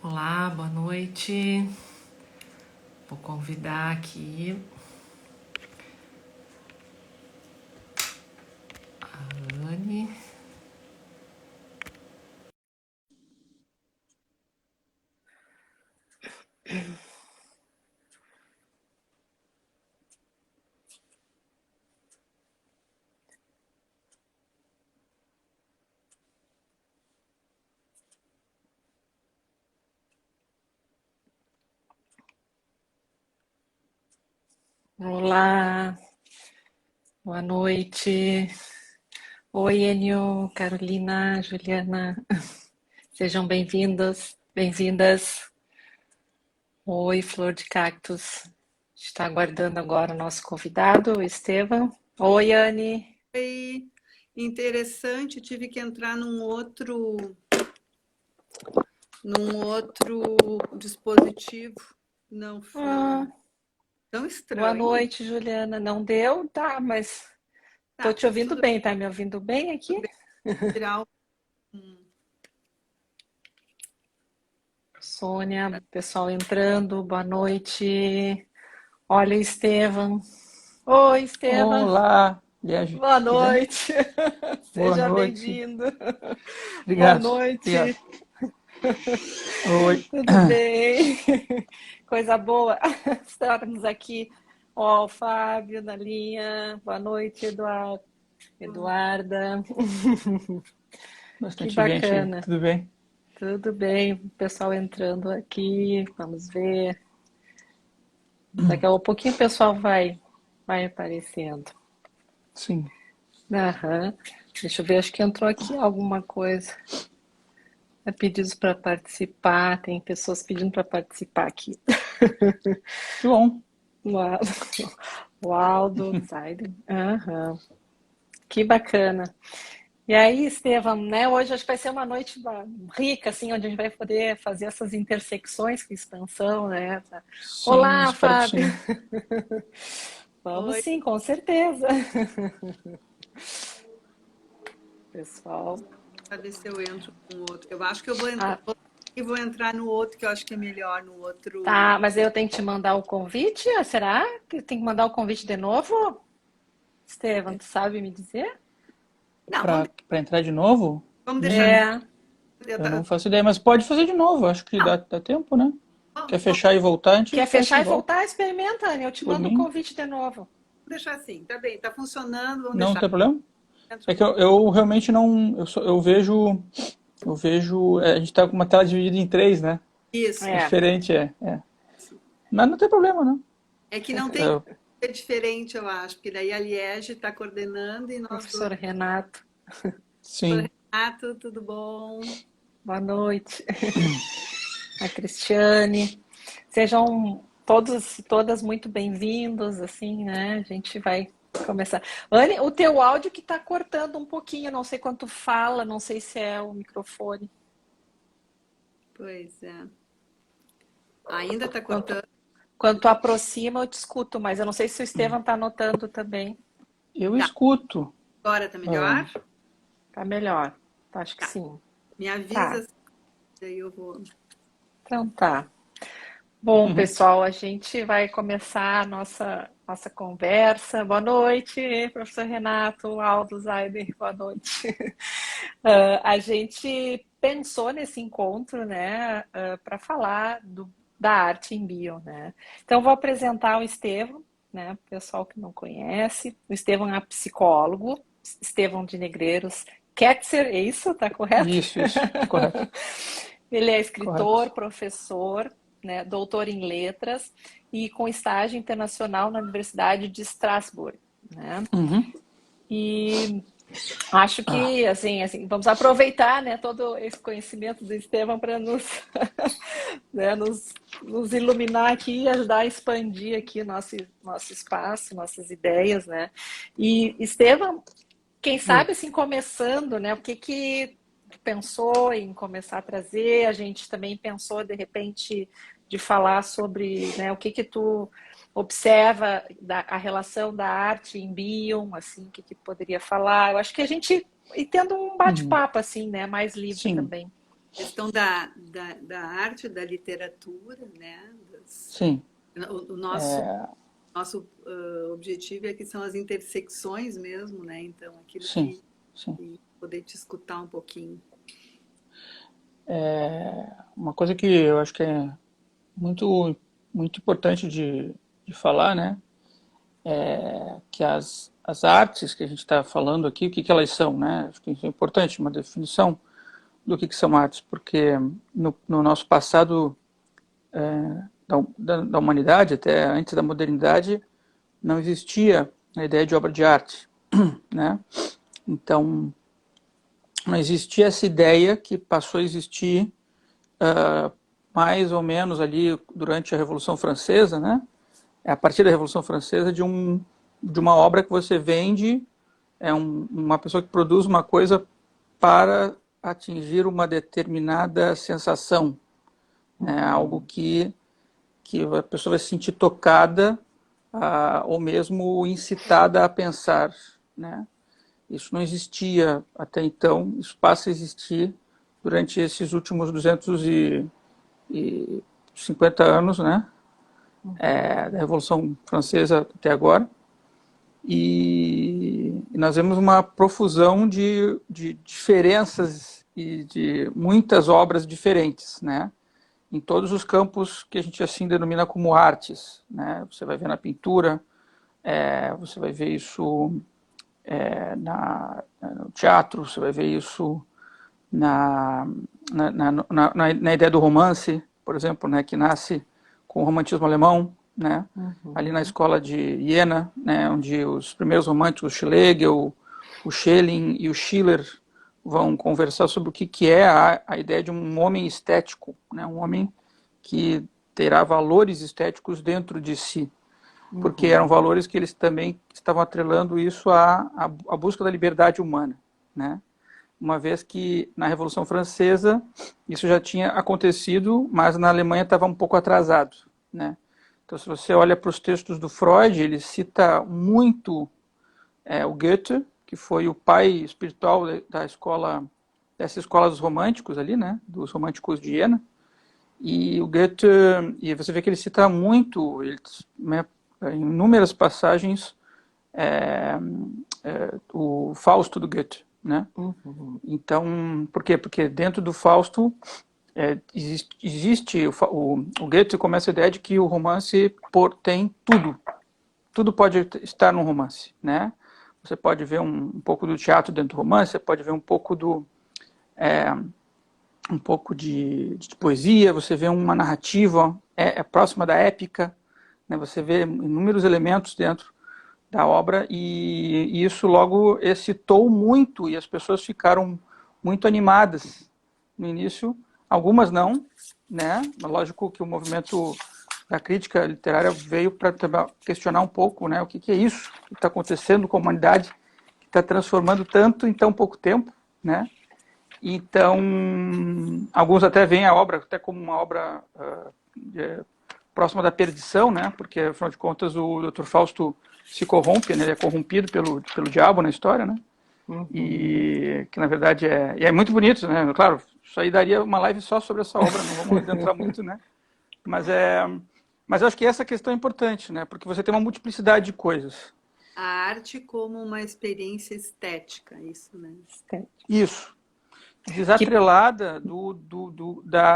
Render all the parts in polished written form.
Olá, boa noite. Vou convidar aqui a Anne. Olá, boa noite. Oi, Enio, Carolina, Juliana. Sejam bem-vindos, bem-vindas. Oi, Flor de Cactus. Está aguardando agora o nosso convidado, o Estevam. Oi, Anne. Foi interessante, tive que entrar num outro dispositivo. Não foi Ah, tão boa estranho. noite, Juliana. Não deu? Tá, mas tô Tá, te ouvindo tudo bem, tá me ouvindo bem aqui? bem. Tirar um- Sônia, pessoal entrando, boa noite. Olha, Estevam. Oi, Estevam. Olá, Liege, Boa tudo bem? noite. Boa Seja noite. bem-vindo. Boa Obrigado, obrigado. noite. Oi. Tudo bem? Coisa boa. Estamos aqui. Ó, o Fábio na linha. Boa noite, Eduardo. Eduarda. Que Bastante gente aí, bacana. tudo bem? Tudo bem, o pessoal entrando aqui. Vamos ver. Daqui a pouquinho o pessoal vai aparecendo. Sim. Aham. Deixa eu ver, acho que entrou aqui alguma coisa. É pedidos para participar, tem pessoas pedindo para participar aqui. Que bom. Uau. O Aldo, Zaiden. Aham. Que bacana. E aí, Estevam, né? Hoje acho que vai ser uma noite rica, assim, onde a gente vai poder fazer essas intersecções com expansão, né? Sim, Olá, espero que Fábio. sim. Vamos Oi, sim, com certeza. Pessoal. para ver se eu entro com o outro. Eu acho que eu vou entrar Ah, e vou entrar no outro, que eu acho que é melhor no tá, outro. mas eu tenho que te mandar o convite? Ah, será que tem que mandar o convite de novo? Estevam, tu sabe me dizer? Não, Para entrar de novo, vamos deixar. É, eu não faço ideia, mas pode fazer de novo, acho que Não, dá tempo, né? Quer vamos fechar e voltar, a gente quer fecha e fechar e volta. voltar? Experimenta, Anny. Eu te Por mando o mim, convite de novo. deixar assim. Tá bem, tá funcionando, vamos não deixar. tem problema. Entro É que com eu realmente não, eu vejo, a gente tá com uma tela dividida em três, né? isso. É É, diferente, é. Mas não tem problema, não. É que não tem É, é diferente, eu acho, porque daí a Liege está coordenando e nós dois. professor Renato, sim. Renato, tudo bom? boa noite. A Cristiane. Sejam todos e todas muito bem-vindos, assim, né? A gente vai começar. Anny, o teu áudio que tá cortando um pouquinho, não sei quanto fala, não sei se é o microfone. Pois é. Ainda está Quanto, cortando? quanto aproxima, eu te escuto, mas eu não sei se o Estevam tá anotando também. Eu Tá. escuto. Agora tá ah, melhor? Tá melhor. Acho que Tá. sim. Me avisa, Tá. assim, daí eu vou. Então tá. Bom, uhum. pessoal, a gente vai começar a nossa conversa. Boa noite, professor Renato, Aldo, Zaider, boa noite. A gente pensou nesse encontro, né, para falar da arte em bio, né? Então, vou apresentar o Estevão, né, pessoal que não conhece. O Estevão é psicólogo, Estevão de Negreiros Ketzer, é isso? Tá correto? Isso, correto, Ele é escritor, correto. professor, né, doutor em letras e com estágio internacional na Universidade de Strasbourg, né? Uhum. E acho Ah, que assim, vamos aproveitar, né, todo esse conhecimento do Estevam para né, nos iluminar aqui e ajudar a expandir aqui nosso espaço, nossas ideias, né? E Estevam, quem oi. sabe assim começando, né? O que tu pensou em começar a trazer? A gente também pensou de repente de falar sobre, né, o que tu observa a relação da arte em Bion, assim, o que poderia falar? Eu acho que a gente e tendo um Uhum. bate-papo assim, né, mais livre Sim, também. questão da arte, da literatura, né? Sim. O nosso objetivo é que são as intersecções mesmo, né? Então, aquilo Sim, que sim. poder te escutar um pouquinho. Uma coisa que eu acho que é muito importante de falar, né? Que as artes que a gente está falando aqui, o que elas são, né? Acho que isso é importante, uma definição do que são artes, porque no nosso passado da humanidade, até antes da modernidade, não existia a ideia de obra de arte, né? Então, não existia essa ideia que passou a existir mais ou menos ali durante a Revolução Francesa, né? É a partir da Revolução Francesa de uma obra que você vende, uma pessoa que produz uma coisa para atingir uma determinada sensação, né? Algo que a pessoa vai se sentir tocada ou mesmo incitada a pensar, né? Isso não existia até então, isso passa a existir durante esses últimos 250 anos, né? Da Revolução Francesa até agora. E nós vemos uma profusão de diferenças e de muitas obras diferentes, né? Em todos os campos que a gente assim denomina como artes, né? Você vai ver na pintura, você vai ver isso no teatro, você vai ver isso na ideia do romance, por exemplo, né, que nasce com o romantismo alemão, né, ali na escola de Jena, né, onde os primeiros românticos, Schlegel, o Schelling e o Schiller, vão conversar sobre o que é a ideia de um homem estético, né, um homem que terá valores estéticos dentro de si, porque eram valores que eles também estavam atrelando isso à busca da liberdade humana, né? Uma vez que na Revolução Francesa isso já tinha acontecido, mas na Alemanha estava um pouco atrasado, né? Então, se você olha para os textos do Freud, ele cita muito o Goethe, que foi o pai espiritual dessa escola dos românticos ali, né? Dos românticos de Jena. E o Goethe, e você vê que ele cita muito, né, em inúmeras passagens, o Fausto do Goethe, né? Então, por quê? Porque dentro do Fausto existe o Goethe começa a ideia de que o romance tem tudo pode estar no romance, né? Você pode ver um pouco do teatro dentro do romance, você pode ver um pouco de poesia, você vê uma narrativa próxima da épica, né? Você vê inúmeros elementos dentro da obra e isso logo excitou muito e as pessoas ficaram muito animadas no início, algumas não, né? Lógico que o movimento da crítica literária veio para questionar um pouco, né? O que é isso que está acontecendo com a humanidade, que está transformando tanto em tão pouco tempo, né? Então, alguns até veem a obra até como uma obra próxima da perdição, né? Porque, afinal de contas, o Dr. Fausto se corrompe, né? Ele é corrompido pelo diabo na história, né? E que, na verdade, é muito bonito, né? Claro, isso aí daria uma live só sobre essa obra, não vamos adentrar muito, né? Mas eu acho que essa questão é importante, né? Porque você tem uma multiplicidade de coisas. A arte como uma experiência estética, isso, né? Isso. Desatrelada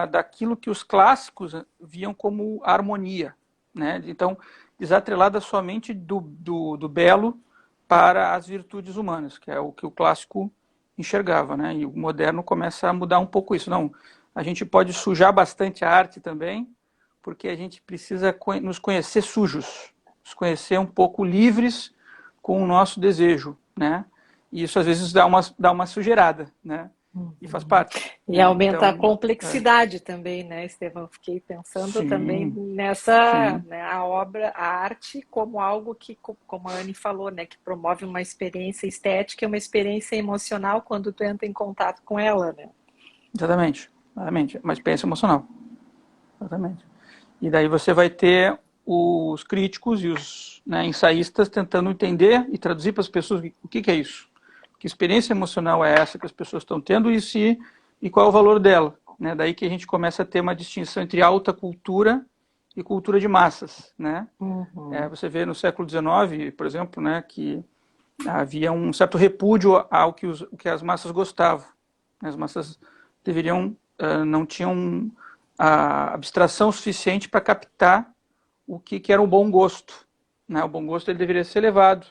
daquilo que os clássicos viam como harmonia, né? Então, desatrelada somente do belo para as virtudes humanas, que é o que o clássico enxergava, né? E o moderno começa a mudar um pouco isso. Não, a gente pode sujar bastante a arte também, porque a gente precisa nos conhecer sujos, nos conhecer um pouco livres com o nosso desejo, né? E isso às vezes dá uma sujeirada, né? E faz parte. E aumenta então, a complexidade também, né, Estevão? Fiquei pensando também sim, nessa, sim. né, a arte como algo que, como a Anne falou, né, que promove uma experiência estética e uma experiência emocional quando tu entra em contato com ela, né? Exatamente, exatamente. Uma experiência emocional. Exatamente. E daí você vai ter os críticos e os, né, ensaístas tentando entender e traduzir para as pessoas o que é isso. Que experiência emocional é essa que as pessoas estão tendo e qual é o valor dela, né? Daí que a gente começa a ter uma distinção entre alta cultura e cultura de massas, né? Você vê no século XIX, por exemplo, né, que havia um certo repúdio ao que, o que as massas gostavam. As massas não tinham a abstração suficiente para captar o que era o bom gosto, né? O bom gosto ele deveria ser elevado,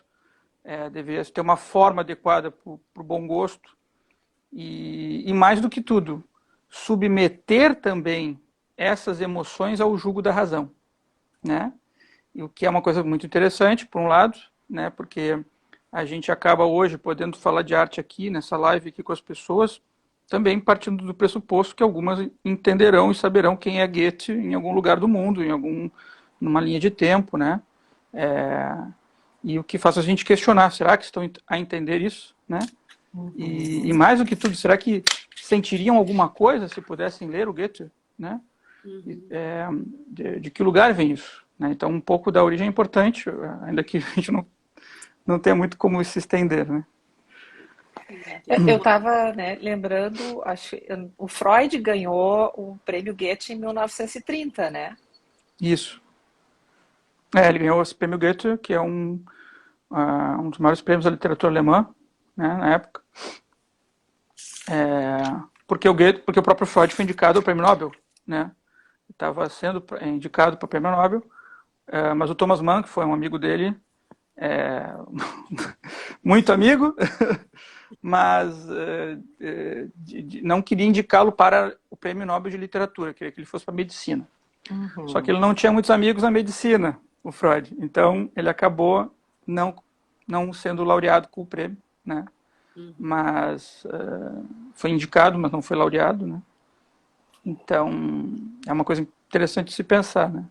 deveria ter uma forma adequada para o bom gosto e mais do que tudo, submeter também essas emoções ao jugo da razão, né? E o que é uma coisa muito interessante, por um lado, né? Porque a gente acaba hoje podendo falar de arte aqui, nessa live aqui com as pessoas, também partindo do pressuposto que algumas entenderão e saberão quem é Goethe em algum lugar do mundo, numa linha de tempo, né? E o que faz a gente questionar, será que estão a entender isso, né? E mais do que tudo, será que sentiriam alguma coisa se pudessem ler o Goethe, né? De que lugar vem isso, né? Então, um pouco da origem é importante, ainda que a gente não tenha muito como se estender, né? Eu estava, né, lembrando, acho que o Freud ganhou o prêmio Goethe em 1930, né? Isso. Ele ganhou esse prêmio Goethe, que é um dos maiores prêmios da literatura alemã, né, na época. Porque o próprio Freud foi indicado ao prêmio Nobel, né? Estava sendo indicado para o prêmio Nobel, mas o Thomas Mann, que foi um amigo dele, muito amigo, mas não queria indicá-lo para o prêmio Nobel de Literatura, queria que ele fosse para medicina. Só que ele não tinha muitos amigos na medicina, o Freud. Então, ele acabou não sendo laureado com o prêmio, né? Mas foi indicado, mas não foi laureado, né? Então, é uma coisa interessante de se pensar, né?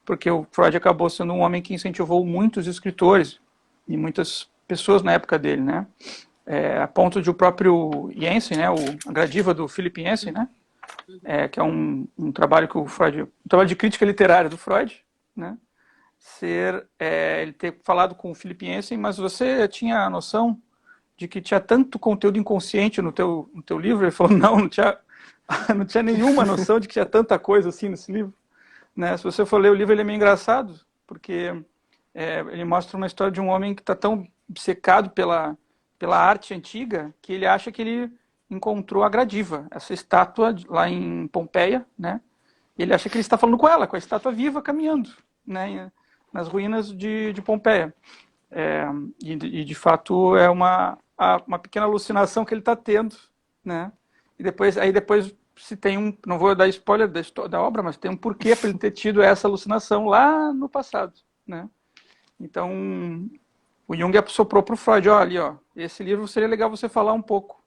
Porque o Freud acabou sendo um homem que incentivou muitos escritores e muitas pessoas na época dele, né? A ponto de o próprio Jensen, né? A Gradiva do Philip Jensen, né? Que é um trabalho que o Freud, um trabalho de crítica literária do Freud, né? Ele ter falado com o Philip Jensen, mas você tinha a noção de que tinha tanto conteúdo inconsciente no teu livro? Ele falou, não tinha nenhuma noção de que tinha tanta coisa assim nesse livro, né? Se você for ler o livro, ele é meio engraçado, porque ele mostra uma história de um homem que está tão obcecado pela arte antiga que ele acha que ele encontrou a Gradiva, essa estátua lá em Pompeia, né? E ele acha que ele está falando com ela, com a estátua viva caminhando, né? Nas ruínas de Pompeia. E de fato é uma pequena alucinação que ele está tendo, né? E depois se tem não vou dar spoiler da obra, mas tem um porquê para ele ter tido essa alucinação lá no passado, né? Então, o Jung soprou para o Freud, esse livro seria legal você falar um pouco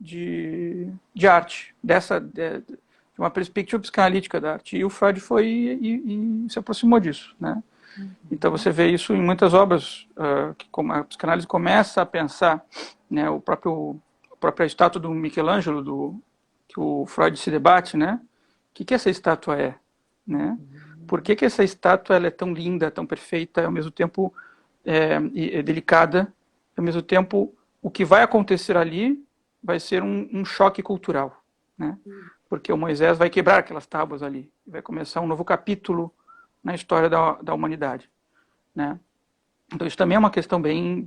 de arte, de uma perspectiva psicanalítica da arte. E o Freud foi e se aproximou disso, né? Então você vê isso em muitas obras, que a psicanálise começa a pensar, né, a própria estátua do Michelangelo, que o Freud se debate, né? O que essa estátua é, né? Por que essa estátua ela é tão linda, tão perfeita, ao mesmo tempo delicada, ao mesmo tempo o que vai acontecer ali vai ser um choque cultural, né? Porque o Moisés vai quebrar aquelas tábuas ali, vai começar um novo capítulo na história da humanidade, né? Então isso também é uma questão bem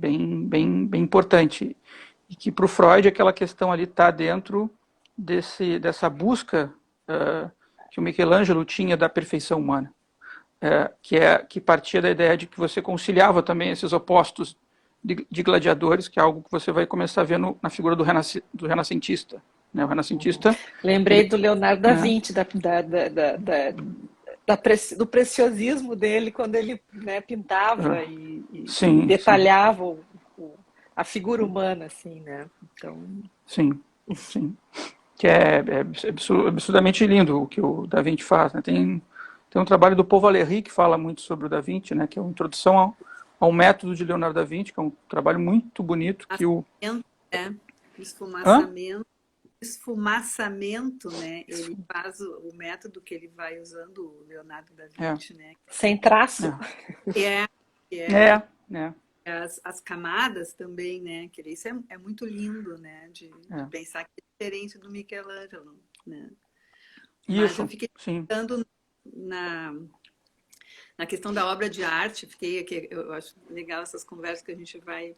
importante e que para o Freud aquela questão ali está dentro dessa busca que o Michelangelo tinha da perfeição humana, que partia da ideia de que você conciliava também esses opostos de gladiadores, que é algo que você vai começar a ver na figura do renascentista, né? O renascentista. Lembrei do Leonardo da Vinci, do preciosismo dele quando ele, né, pintava e detalhava a figura humana, assim, né? Então... Sim. Que é absurdamente lindo o que o Da Vinci faz, né? Tem um trabalho do Paul Valéry que fala muito sobre o Da Vinci, né? Que é uma introdução ao método de Leonardo da Vinci, que é um trabalho muito bonito. Esfumaçamento, né? Ele faz o método que ele vai usando, o Leonardo da Vinci, né? Sem traço. As camadas também, né? Que isso é muito lindo, né? De pensar que é diferente do Michelangelo, né? Mas eu Isso, fiquei sim. pensando na, na questão da obra de arte, fiquei aqui, eu acho legal essas conversas que a gente vai.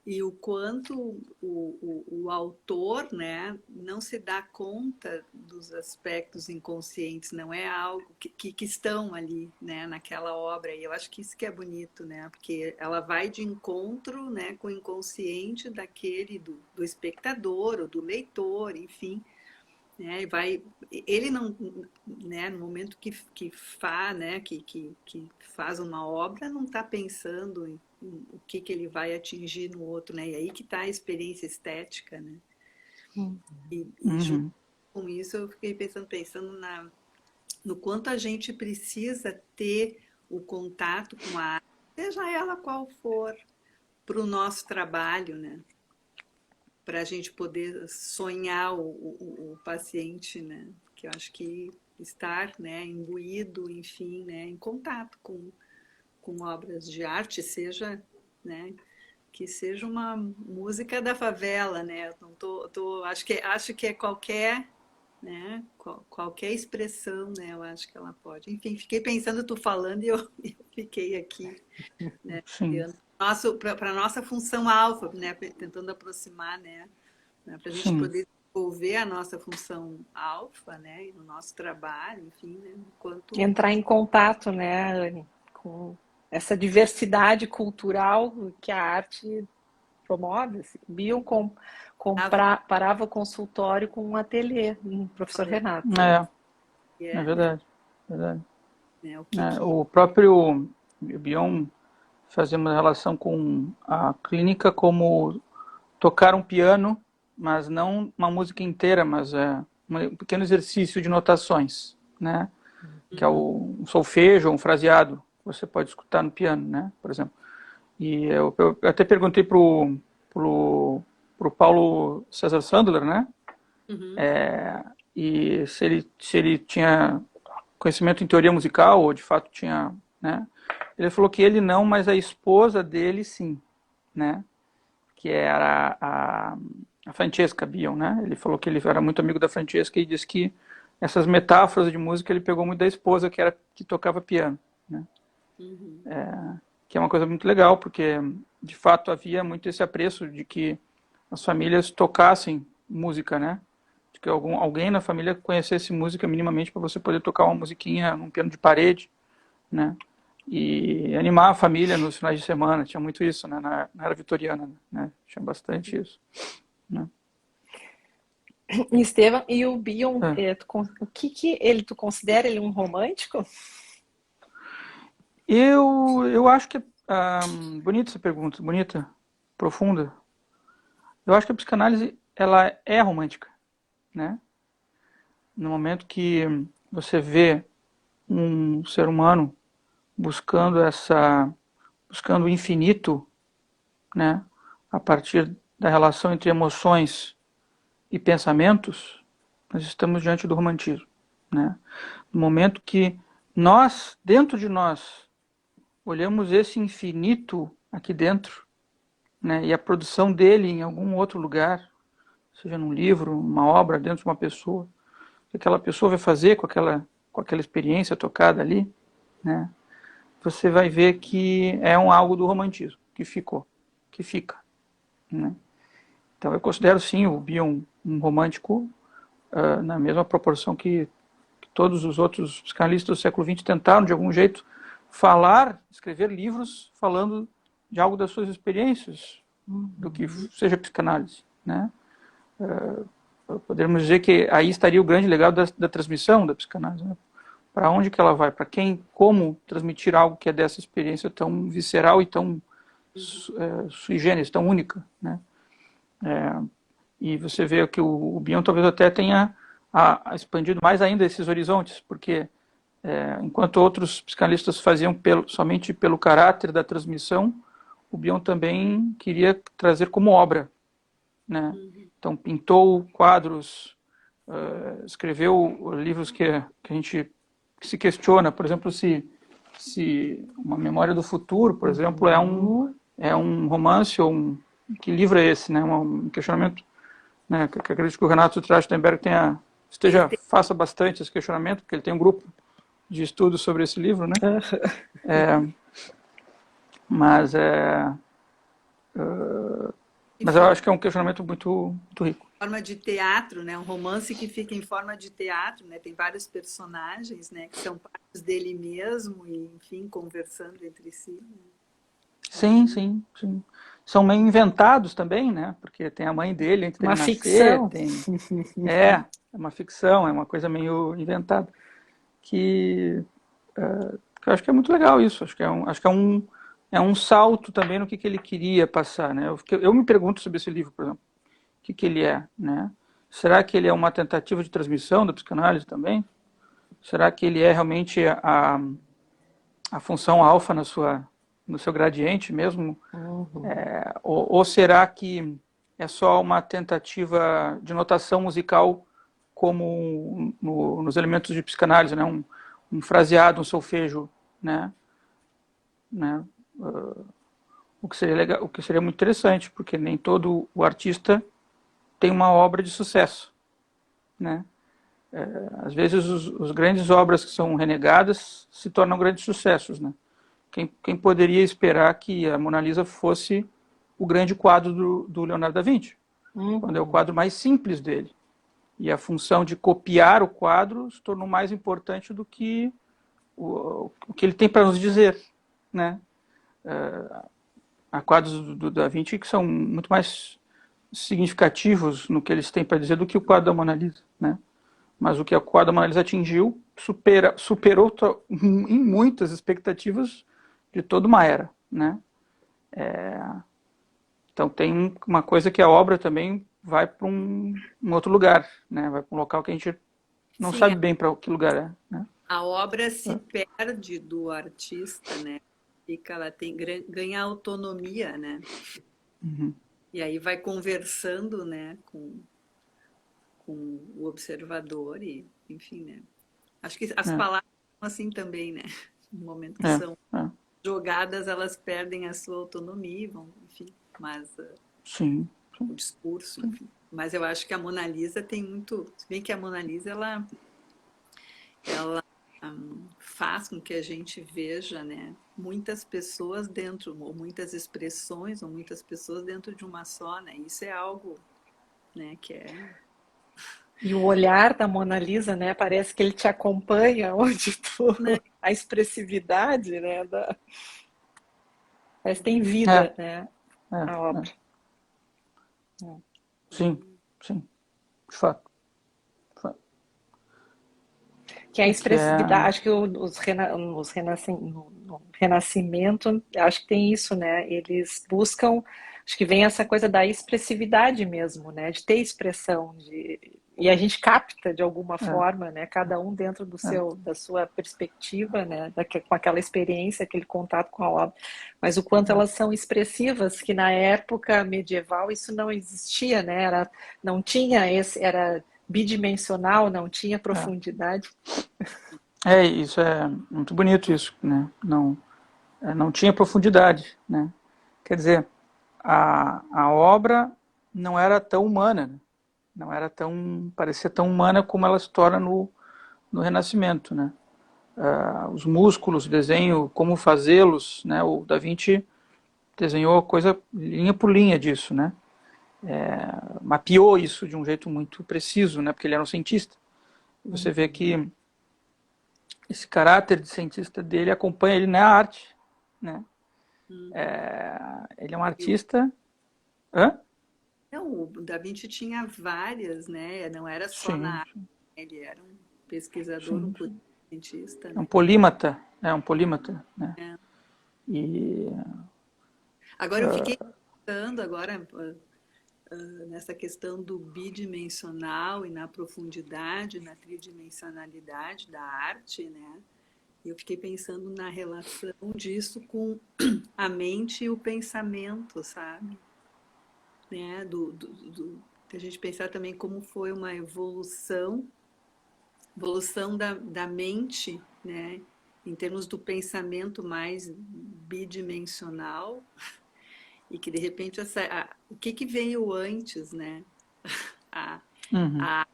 E o quanto o autor, né, não se dá conta dos aspectos inconscientes, não é algo que estão ali, né, naquela obra. E eu acho que isso que é bonito, né, porque ela vai de encontro, né, com o inconsciente daquele, do espectador ou do leitor, enfim. Né, ele não, né, no momento que faz uma obra, não está pensando em o que ele vai atingir no outro, né? E aí que está a experiência estética, né? E junto Uhum. com isso eu fiquei pensando no quanto a gente precisa ter o contato com a arte, seja ela qual for, para o nosso trabalho, né? Para a gente poder sonhar o paciente, né? Que eu acho que estar, né, imbuído, enfim, né, em contato com obras de arte, seja, né, que seja uma música da favela, né? Eu não acho que é qualquer, né, qualquer expressão, né? Eu acho que ela pode. Enfim, fiquei pensando tu falando e eu, eu fiquei aqui, né? Sim, Para a nossa função alfa, né? Tentando aproximar, né? Para a gente sim, poder desenvolver a nossa função alfa, né, e no nosso trabalho, enfim, né, enquanto Entrar em contato, né, Anne, com essa diversidade cultural que a arte promove. Assim. Bion parava o consultório com um ateliê, um professor Renato. é né, verdade, verdade. né, o É, que o próprio Bion fazia uma relação com a clínica como tocar um piano, mas não uma música inteira, mas um pequeno exercício de notações, né? Que é um solfejo, um fraseado, que você pode escutar no piano, né? Por exemplo. E eu até perguntei pro Paulo César Sandler, né? uhum, E se ele tinha conhecimento em teoria musical, ou de fato tinha, né? Ele falou que ele não, mas a esposa dele sim, né? Que era a Francesca Bion, né? Ele falou que ele era muito amigo da Francesca e disse que essas metáforas de música ele pegou muito da esposa que tocava piano, né? uhum, Que é uma coisa muito legal, porque de fato havia muito esse apreço de que as famílias tocassem música, né? De que alguém na família conhecesse música minimamente para você poder tocar uma musiquinha num piano de parede, né? E animar a família nos finais de semana, tinha muito isso, né? Na era vitoriana, né? Tinha bastante isso, né? Estevam, e o Bion, É. o que ele, tu considera ele um romântico? Eu acho que bonita essa pergunta, bonita, profunda. Eu acho que a psicanálise ela é romântica, né? No momento que você vê um ser humano buscando o infinito, né? A partir da relação entre emoções e pensamentos, nós estamos diante do romantismo, né? No momento que nós, dentro de nós, olhamos esse infinito aqui dentro, né? E a produção dele em algum outro lugar, seja num livro, uma obra, dentro de uma pessoa, o que aquela pessoa vai fazer com aquela experiência tocada ali, né? Você vai ver que é algo do romantismo que ficou, que fica, né? Então eu considero sim o Bion um romântico na mesma proporção que todos os outros psicanalistas do século XX tentaram de algum jeito escrever livros falando de algo das suas experiências, do que seja psicanálise, né? Podemos dizer que aí estaria o grande legado da transmissão da psicanálise, né? Para onde que ela vai, para quem, como transmitir algo que é dessa experiência tão visceral e tão sui generis, tão única, né? E você vê que o Bion talvez até tenha expandido mais ainda esses horizontes, porque enquanto outros psicanalistas faziam somente pelo caráter da transmissão, o Bion também queria trazer como obra, né? Então pintou quadros, escreveu livros que a gente se questiona, por exemplo, se uma Memória do Futuro, por exemplo, é um romance que livro é esse, né? Um questionamento, né? Que acredito que o Renato Trachtenberg tenha faça bastante esse questionamento, porque ele tem um grupo de estudos sobre esse livro, né? Mas mas eu acho que é um questionamento muito rico. Forma de teatro, né? Um romance que fica em forma de teatro, né? Tem vários personagens, né? Que são partes dele mesmo e, enfim, conversando entre si. Né? Sim, sim, sim. São meio inventados também, né? Porque tem a mãe dele antes dele Uma nascer, ficção. é uma ficção, é uma coisa meio inventada. Que eu acho que é muito legal isso. É um salto também no que ele queria passar, né? Eu me pergunto sobre esse livro, por exemplo, o que ele é, né? Será que ele é uma tentativa de transmissão da psicanálise também? Será que ele é realmente a função alfa no seu gradiente mesmo? Ou será que é só uma tentativa de notação musical como nos elementos de psicanálise, né? Um fraseado, um solfejo, né? O que seria legal, o que seria muito interessante, porque nem todo o artista tem uma obra de sucesso, né? Às vezes os grandes obras que são renegadas se tornam grandes sucessos, né? Quem poderia esperar que a Mona Lisa fosse o grande quadro do Leonardo da Vinci, quando é o quadro mais simples dele. E a função de copiar o quadro se tornou mais importante do que o que ele tem para nos dizer, né? Há quadros do Da Vinci que são muito mais significativos no que eles têm para dizer do que o quadro da Mona Lisa, né? Mas o que o quadro da Mona Lisa atingiu superou em muitas expectativas de toda uma era, né? Então tem uma coisa que a obra também vai para um outro lugar, né? Vai para um local que a gente não Sim, sabe bem para que lugar é, né? a obra se perde do artista, né? Fica, ela ganha autonomia, né? E aí vai conversando, né, com o observador e, enfim, né? Acho que as palavras são assim também, né? No momento que são jogadas, elas perdem a sua autonomia, enfim, mas Sim. o discurso, enfim. Mas eu acho que a Mona Lisa tem muito, se bem que a Mona Lisa ela faz com que a gente veja, né, muitas pessoas dentro, ou muitas expressões, ou muitas pessoas dentro de uma só, né? Isso é algo, né, que é... E o olhar da Mona Lisa, né? Parece que ele te acompanha onde tu... Né? A expressividade, né? Parece que tem vida, né? A obra. Sim, sim, de fato. Que a Que é... expressividade, acho que no Renascimento, acho que tem isso, né? Eles buscam, acho que vem essa coisa da expressividade mesmo, né? De ter expressão, e a gente capta de alguma forma, né? Cada um dentro da sua perspectiva, né? Com aquela experiência, aquele contato com a obra, mas o quanto elas são expressivas, que na época medieval isso não existia, né? Não tinha era bidimensional, não tinha profundidade. Isso é muito bonito isso, né? Não tinha profundidade, né? Quer dizer, a obra não era tão humana, né? Não era parecia tão humana como ela se torna no Renascimento, né? Os músculos, o desenho, como fazê-los, né? O Da Vinci desenhou coisa linha por linha disso, né? Mapeou isso de um jeito muito preciso, né? Porque ele era um cientista. Você vê que esse caráter de cientista dele acompanha ele na arte, né? Ele é um artista. Hã? Não, o Da Vinci tinha várias, né? Não era só na Sim, arte, ele era um pesquisador, sim, um sim. cientista, É um né? polímata, né? É. E Agora eu fiquei pensando agora nessa questão do bidimensional e na profundidade, na tridimensionalidade da arte, né? E eu fiquei pensando na relação disso com a mente e o pensamento, sabe? Né? A gente pensar também como foi uma evolução da mente, né? Em termos do pensamento mais bidimensional, e que de repente o que veio antes, né? A, uhum. a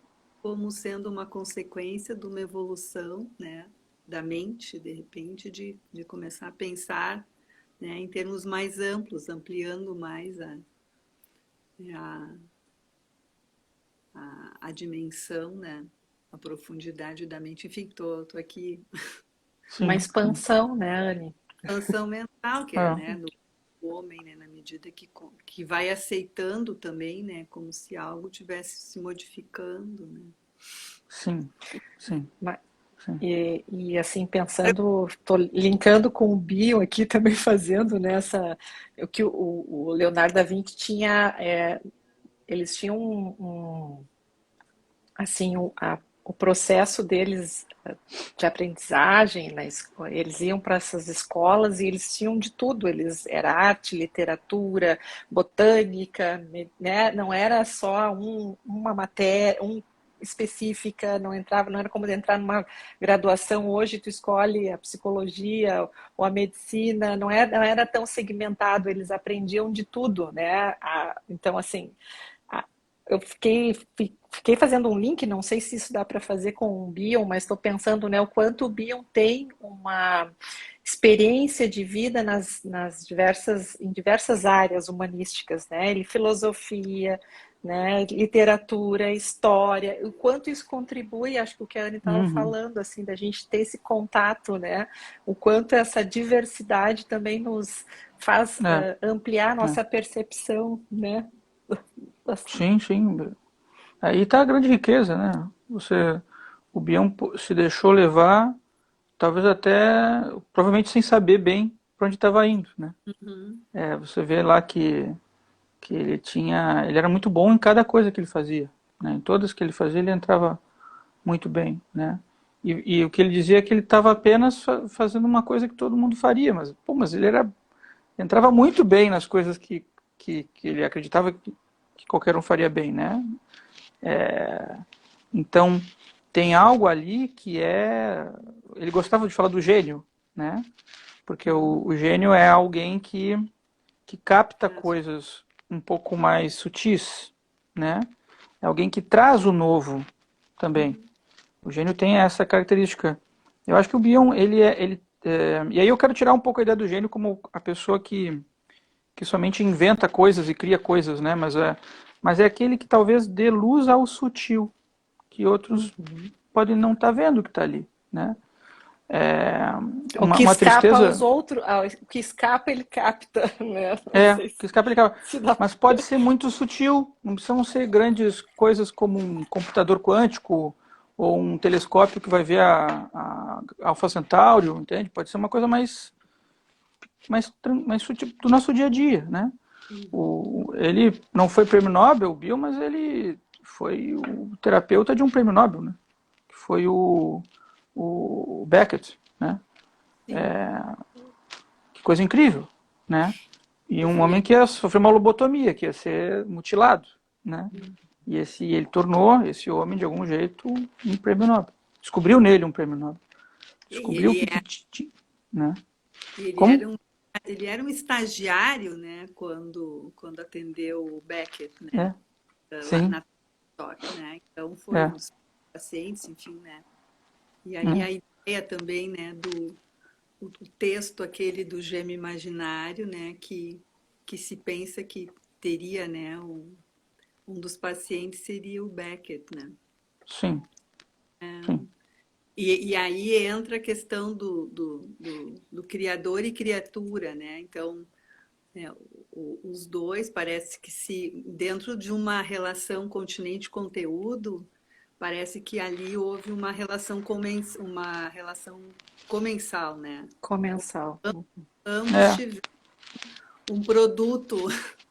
como sendo uma consequência de uma evolução, né, da mente, de repente, de começar a pensar, né, em termos mais amplos, ampliando mais a, a dimensão, né, a profundidade da mente. Enfim, tô aqui. Uma Sim, sim. expansão, né, Anne? Expansão mental, que é, É, né, do homem, né, na medida que vai aceitando também, né, como se algo tivesse se modificando, né. sim, sim, Ma- sim. E assim, pensando, estou linkando com o Bion aqui também fazendo nessa, o que o Leonardo da Vinci tinha, eles tinham assim, o processo deles de aprendizagem, eles iam para essas escolas e eles tinham de tudo, eles era arte, literatura, botânica, né? Não era só uma matéria, específica, não era como entrar numa graduação hoje tu escolhe a psicologia ou a medicina, não era tão segmentado, eles aprendiam de tudo, né? Então assim, eu fiquei fazendo um link, não sei se isso dá para fazer com o Bion, mas estou pensando, né, o quanto o Bion tem uma experiência de vida em diversas áreas humanísticas, né? Ele filosofia, né, literatura, história, o quanto isso contribui, acho que o que a Anne estava Uhum. falando, assim, da gente ter esse contato, né? O quanto essa diversidade também nos faz É, ampliar a é. nossa percepção, né? Sim, sim. Aí está a grande riqueza, né? O Bion se deixou levar, talvez até, provavelmente sem saber bem para onde estava indo, né? Uhum. Você vê lá que ele era muito bom em cada coisa que ele fazia, né? Em todas que ele fazia ele entrava muito bem, né? E o que ele dizia é que ele estava apenas fazendo uma coisa que todo mundo faria, mas ele entrava muito bem nas coisas que ele acreditava que qualquer um faria bem, né? Então, tem algo ali que ele gostava de falar do gênio, né? Porque o gênio é alguém que capta coisas um pouco mais sutis, né? É alguém que traz o novo também. Uhum. O gênio tem essa característica. Eu acho que o Bion, e aí eu quero tirar um pouco a ideia do gênio como a pessoa que somente inventa coisas e cria coisas, né? Mas é aquele que talvez dê luz ao sutil, que outros Uhum. podem não estar vendo que está ali, né? É, O que uma escapa aos tristeza outros, o que escapa ele capta, né? Não sei que escapa ele, se dá. mas pode ser muito sutil, não precisam ser grandes coisas como um computador quântico ou um telescópio que vai ver a Alpha Centauri, entende? Pode ser uma coisa mais sutil do nosso dia a dia, né? Uhum. Ele não foi prêmio Nobel, Bill, mas ele foi o terapeuta de um prêmio Nobel, né? Que foi o Beckett, né? Sim. Que coisa incrível, né? E um E homem aí, que ia sofrer uma lobotomia, que ia ser mutilado, né? E ele tornou esse homem, de algum jeito, um prêmio Nobel. Descobriu nele um prêmio Nobel. Descobriu o ele, que tinha, né? ele Como? era ele era um estagiário, né, quando atendeu o Beckett, né, É, lá sim, na TOC, né? Então foi é, um dos pacientes, enfim, né? E aí é, a ideia também, né, do o texto aquele do gêmeo imaginário, né, que se pensa que teria, né, um dos pacientes seria o Beckett, né? sim, sim, E aí entra a questão do criador e criatura, né? Então, né, os dois parece que se dentro de uma relação continente-conteúdo, parece que ali houve uma relação comensal, né? Comensal. Ambos é, tiveram um produto,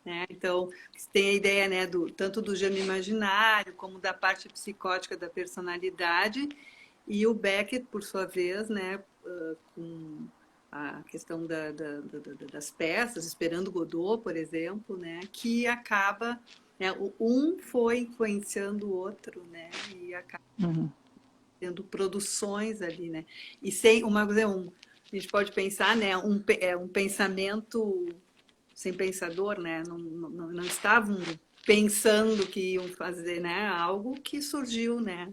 né? Então, você tem a ideia, né, tanto do gêmeo imaginário como da parte psicótica da personalidade, e o Beckett, por sua vez, né, com a questão das peças, esperando Godot, por exemplo, né, que acaba, né, um foi influenciando o outro, né, e acaba uhum, tendo produções ali, né, e sem uma coisa, a gente pode pensar, né, um pensamento sem pensador, né, não estavam pensando que iam fazer, né? Algo que surgiu, né?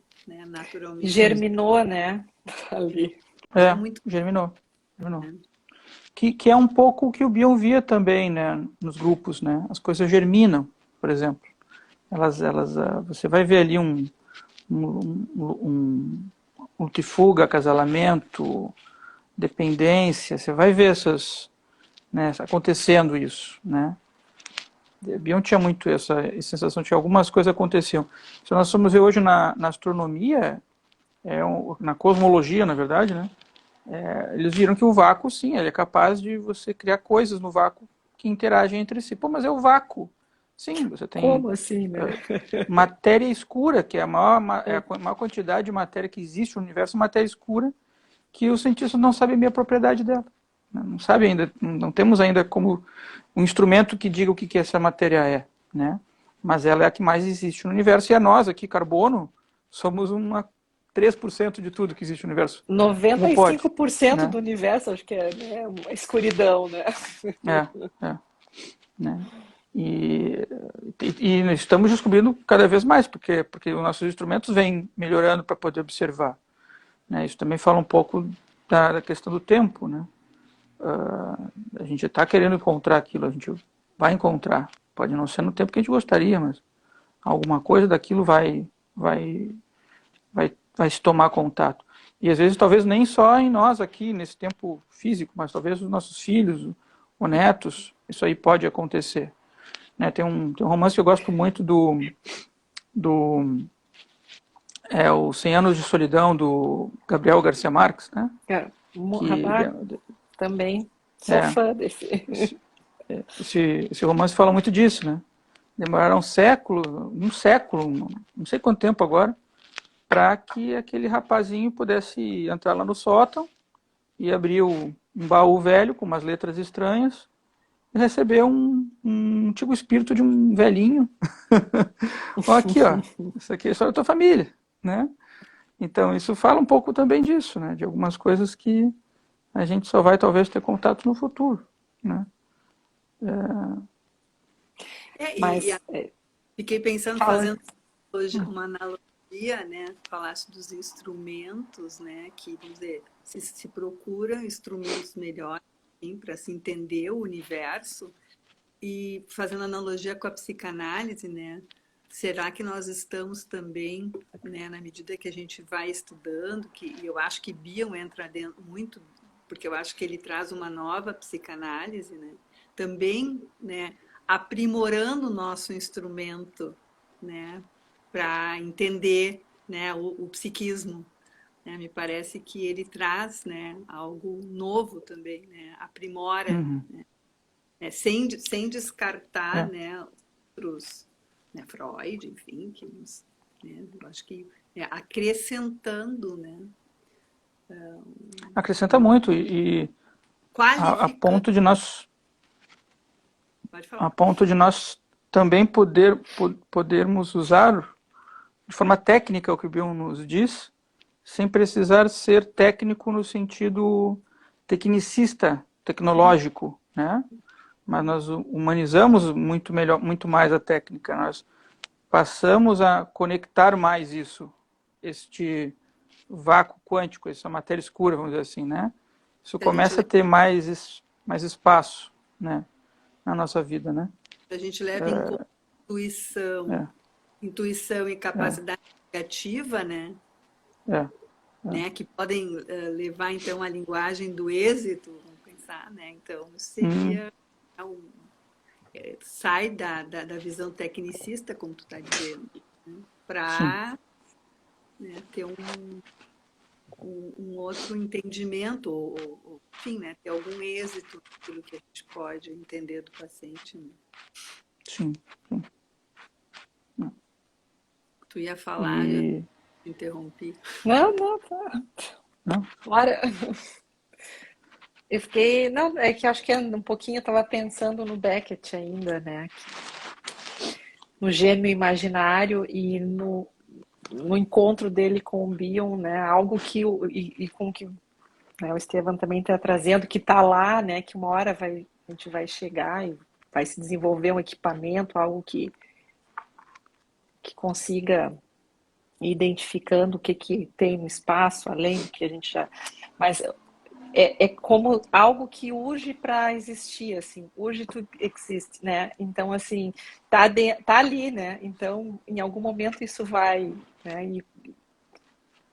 Naturalmente. Germinou, né? Ali. É muito, Germinou. Germinou. né? Que é um pouco o que o Bion via também, né, nos grupos, né? As coisas germinam, por exemplo. Você vai ver ali um multifuga, acasalamento, dependência, você vai ver né, acontecendo isso, né? Bion tinha muito essa sensação de que algumas coisas aconteciam. Se nós formos ver hoje na astronomia, na cosmologia, na verdade, né? Eles viram que o vácuo, sim, ele é capaz de você criar coisas no vácuo que interagem entre si. Pô, mas é o vácuo. Sim, você tem Como assim, né? matéria escura, que é a maior quantidade de matéria que existe no universo, matéria escura, que os cientistas não sabem bem a propriedade dela. Não sabe ainda, não temos ainda como um instrumento que diga o que essa matéria é, né? Mas ela é a que mais existe no universo, e nós aqui, carbono, somos 3% de tudo que existe no universo. Como pode? 95% Né? do universo, acho que é, né, uma escuridão, né? É, né? E estamos descobrindo cada vez mais, porque os nossos instrumentos vêm melhorando para poder observar. Né? Isso também fala um pouco da questão do tempo, né? A gente está querendo encontrar aquilo, a gente vai encontrar. Pode não ser no tempo que a gente gostaria, mas alguma coisa daquilo vai se tomar contato. E às vezes talvez nem só em nós aqui, nesse tempo físico, mas talvez os nossos filhos ou netos, isso aí pode acontecer. Né? Tem um romance que eu gosto muito o 100 Anos de Solidão, do Gabriel Garcia Marques, né? Cara, Que rapaz, também sou é, fã desse. esse romance fala muito disso, né? Demoraram um século, não sei quanto tempo agora, para que aquele rapazinho pudesse entrar lá no sótão e abrir um baú velho com umas letras estranhas e receber um antigo espírito de um velhinho. Ó, aqui, ó, isso aqui é a história da tua família, né? Então, isso fala um pouco também disso, né? De algumas coisas que a gente só vai talvez ter contato no futuro, né? Mas, Fiquei pensando, fala. fazendo hoje uma analogia, né? Falaste dos instrumentos, né? Que, vamos dizer, se procura instrumentos melhores para se entender o universo, e fazendo analogia com a psicanálise, né? Será que nós estamos também, né, na medida que a gente vai estudando, que eu acho que Bion entra dentro muito, porque eu acho que ele traz uma nova psicanálise, né? Também, né, aprimorando o nosso instrumento, né, para entender, né, o psiquismo. Né? Me parece que ele traz, né, algo novo também, né? Aprimora, Uhum. sem descartar, É. né, outros, né, Freud, enfim, que né, eu acho que acrescentando, né, Acrescenta muito e a qualificando, ponto de nós pode a falar. ponto de nós também podermos usar de forma técnica o que o Bion nos diz, sem precisar ser técnico no sentido tecnicista, tecnológico, né? Mas nós humanizamos muito mais a técnica, nós passamos a conectar mais este vácuo quântico, essa matéria escura, vamos dizer assim, né? Isso Se a gente começa a ter mais espaço, né, na nossa vida, né? a gente leva em conta É, intuição e é, capacidade criativa, é, né, que podem levar então à linguagem do êxito, vamos pensar, né? Então hum, seria sai da visão tecnicista, como tu está dizendo, né, sim, para, né, ter um outro entendimento, enfim, né, ter algum êxito naquilo que a gente pode entender do paciente. Né? sim, sim. Tu ia falar, eu E te interrompi. Não, tá. não, Olha, eu fiquei. Não, é que acho que um pouquinho eu estava pensando no Beckett ainda, né? No gênio imaginário e no encontro dele com o Bion, né? Algo e com que, né, o Estevam também está trazendo, que está lá, né? Que uma hora a gente vai chegar e vai se desenvolver um equipamento, algo que que consiga ir identificando o que tem no espaço, além do que a gente já... Mas é como algo que urge para existir, assim, urge to exist, né? Então, assim, tá ali, né? Então, em algum momento isso vai, né,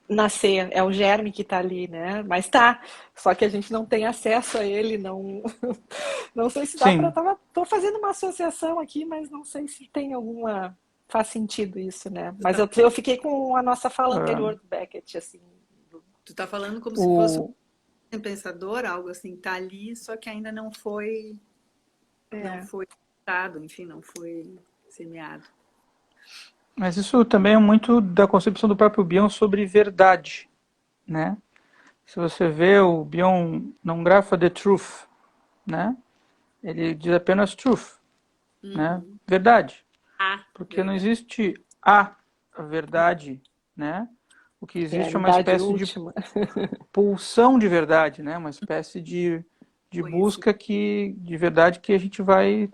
nascer, é o germe que está ali, né? Mas tá, só que a gente não tem acesso a ele, não, não sei se dá para... Sim. Tô fazendo uma associação aqui, mas não sei se tem alguma... Faz sentido isso, né? Tu Mas tá, eu fiquei com a nossa fala Ah, anterior do Beckett, assim. tu tá falando como se fosse o, um pensador, algo assim, tá ali, só que ainda não É, foi dado, enfim, não foi semeado. mas isso também é muito da concepção do próprio Bion sobre verdade, né? Se você vê, o Bion não grafa the truth, né? Ele diz apenas truth, né? Uhum. Verdade. Ah, Porque não verdade. existe a verdade, né? O que que é a existe é uma realidade espécie de última. pulsão de verdade, né? Uma espécie de Conheci. busca de verdade que a gente vai,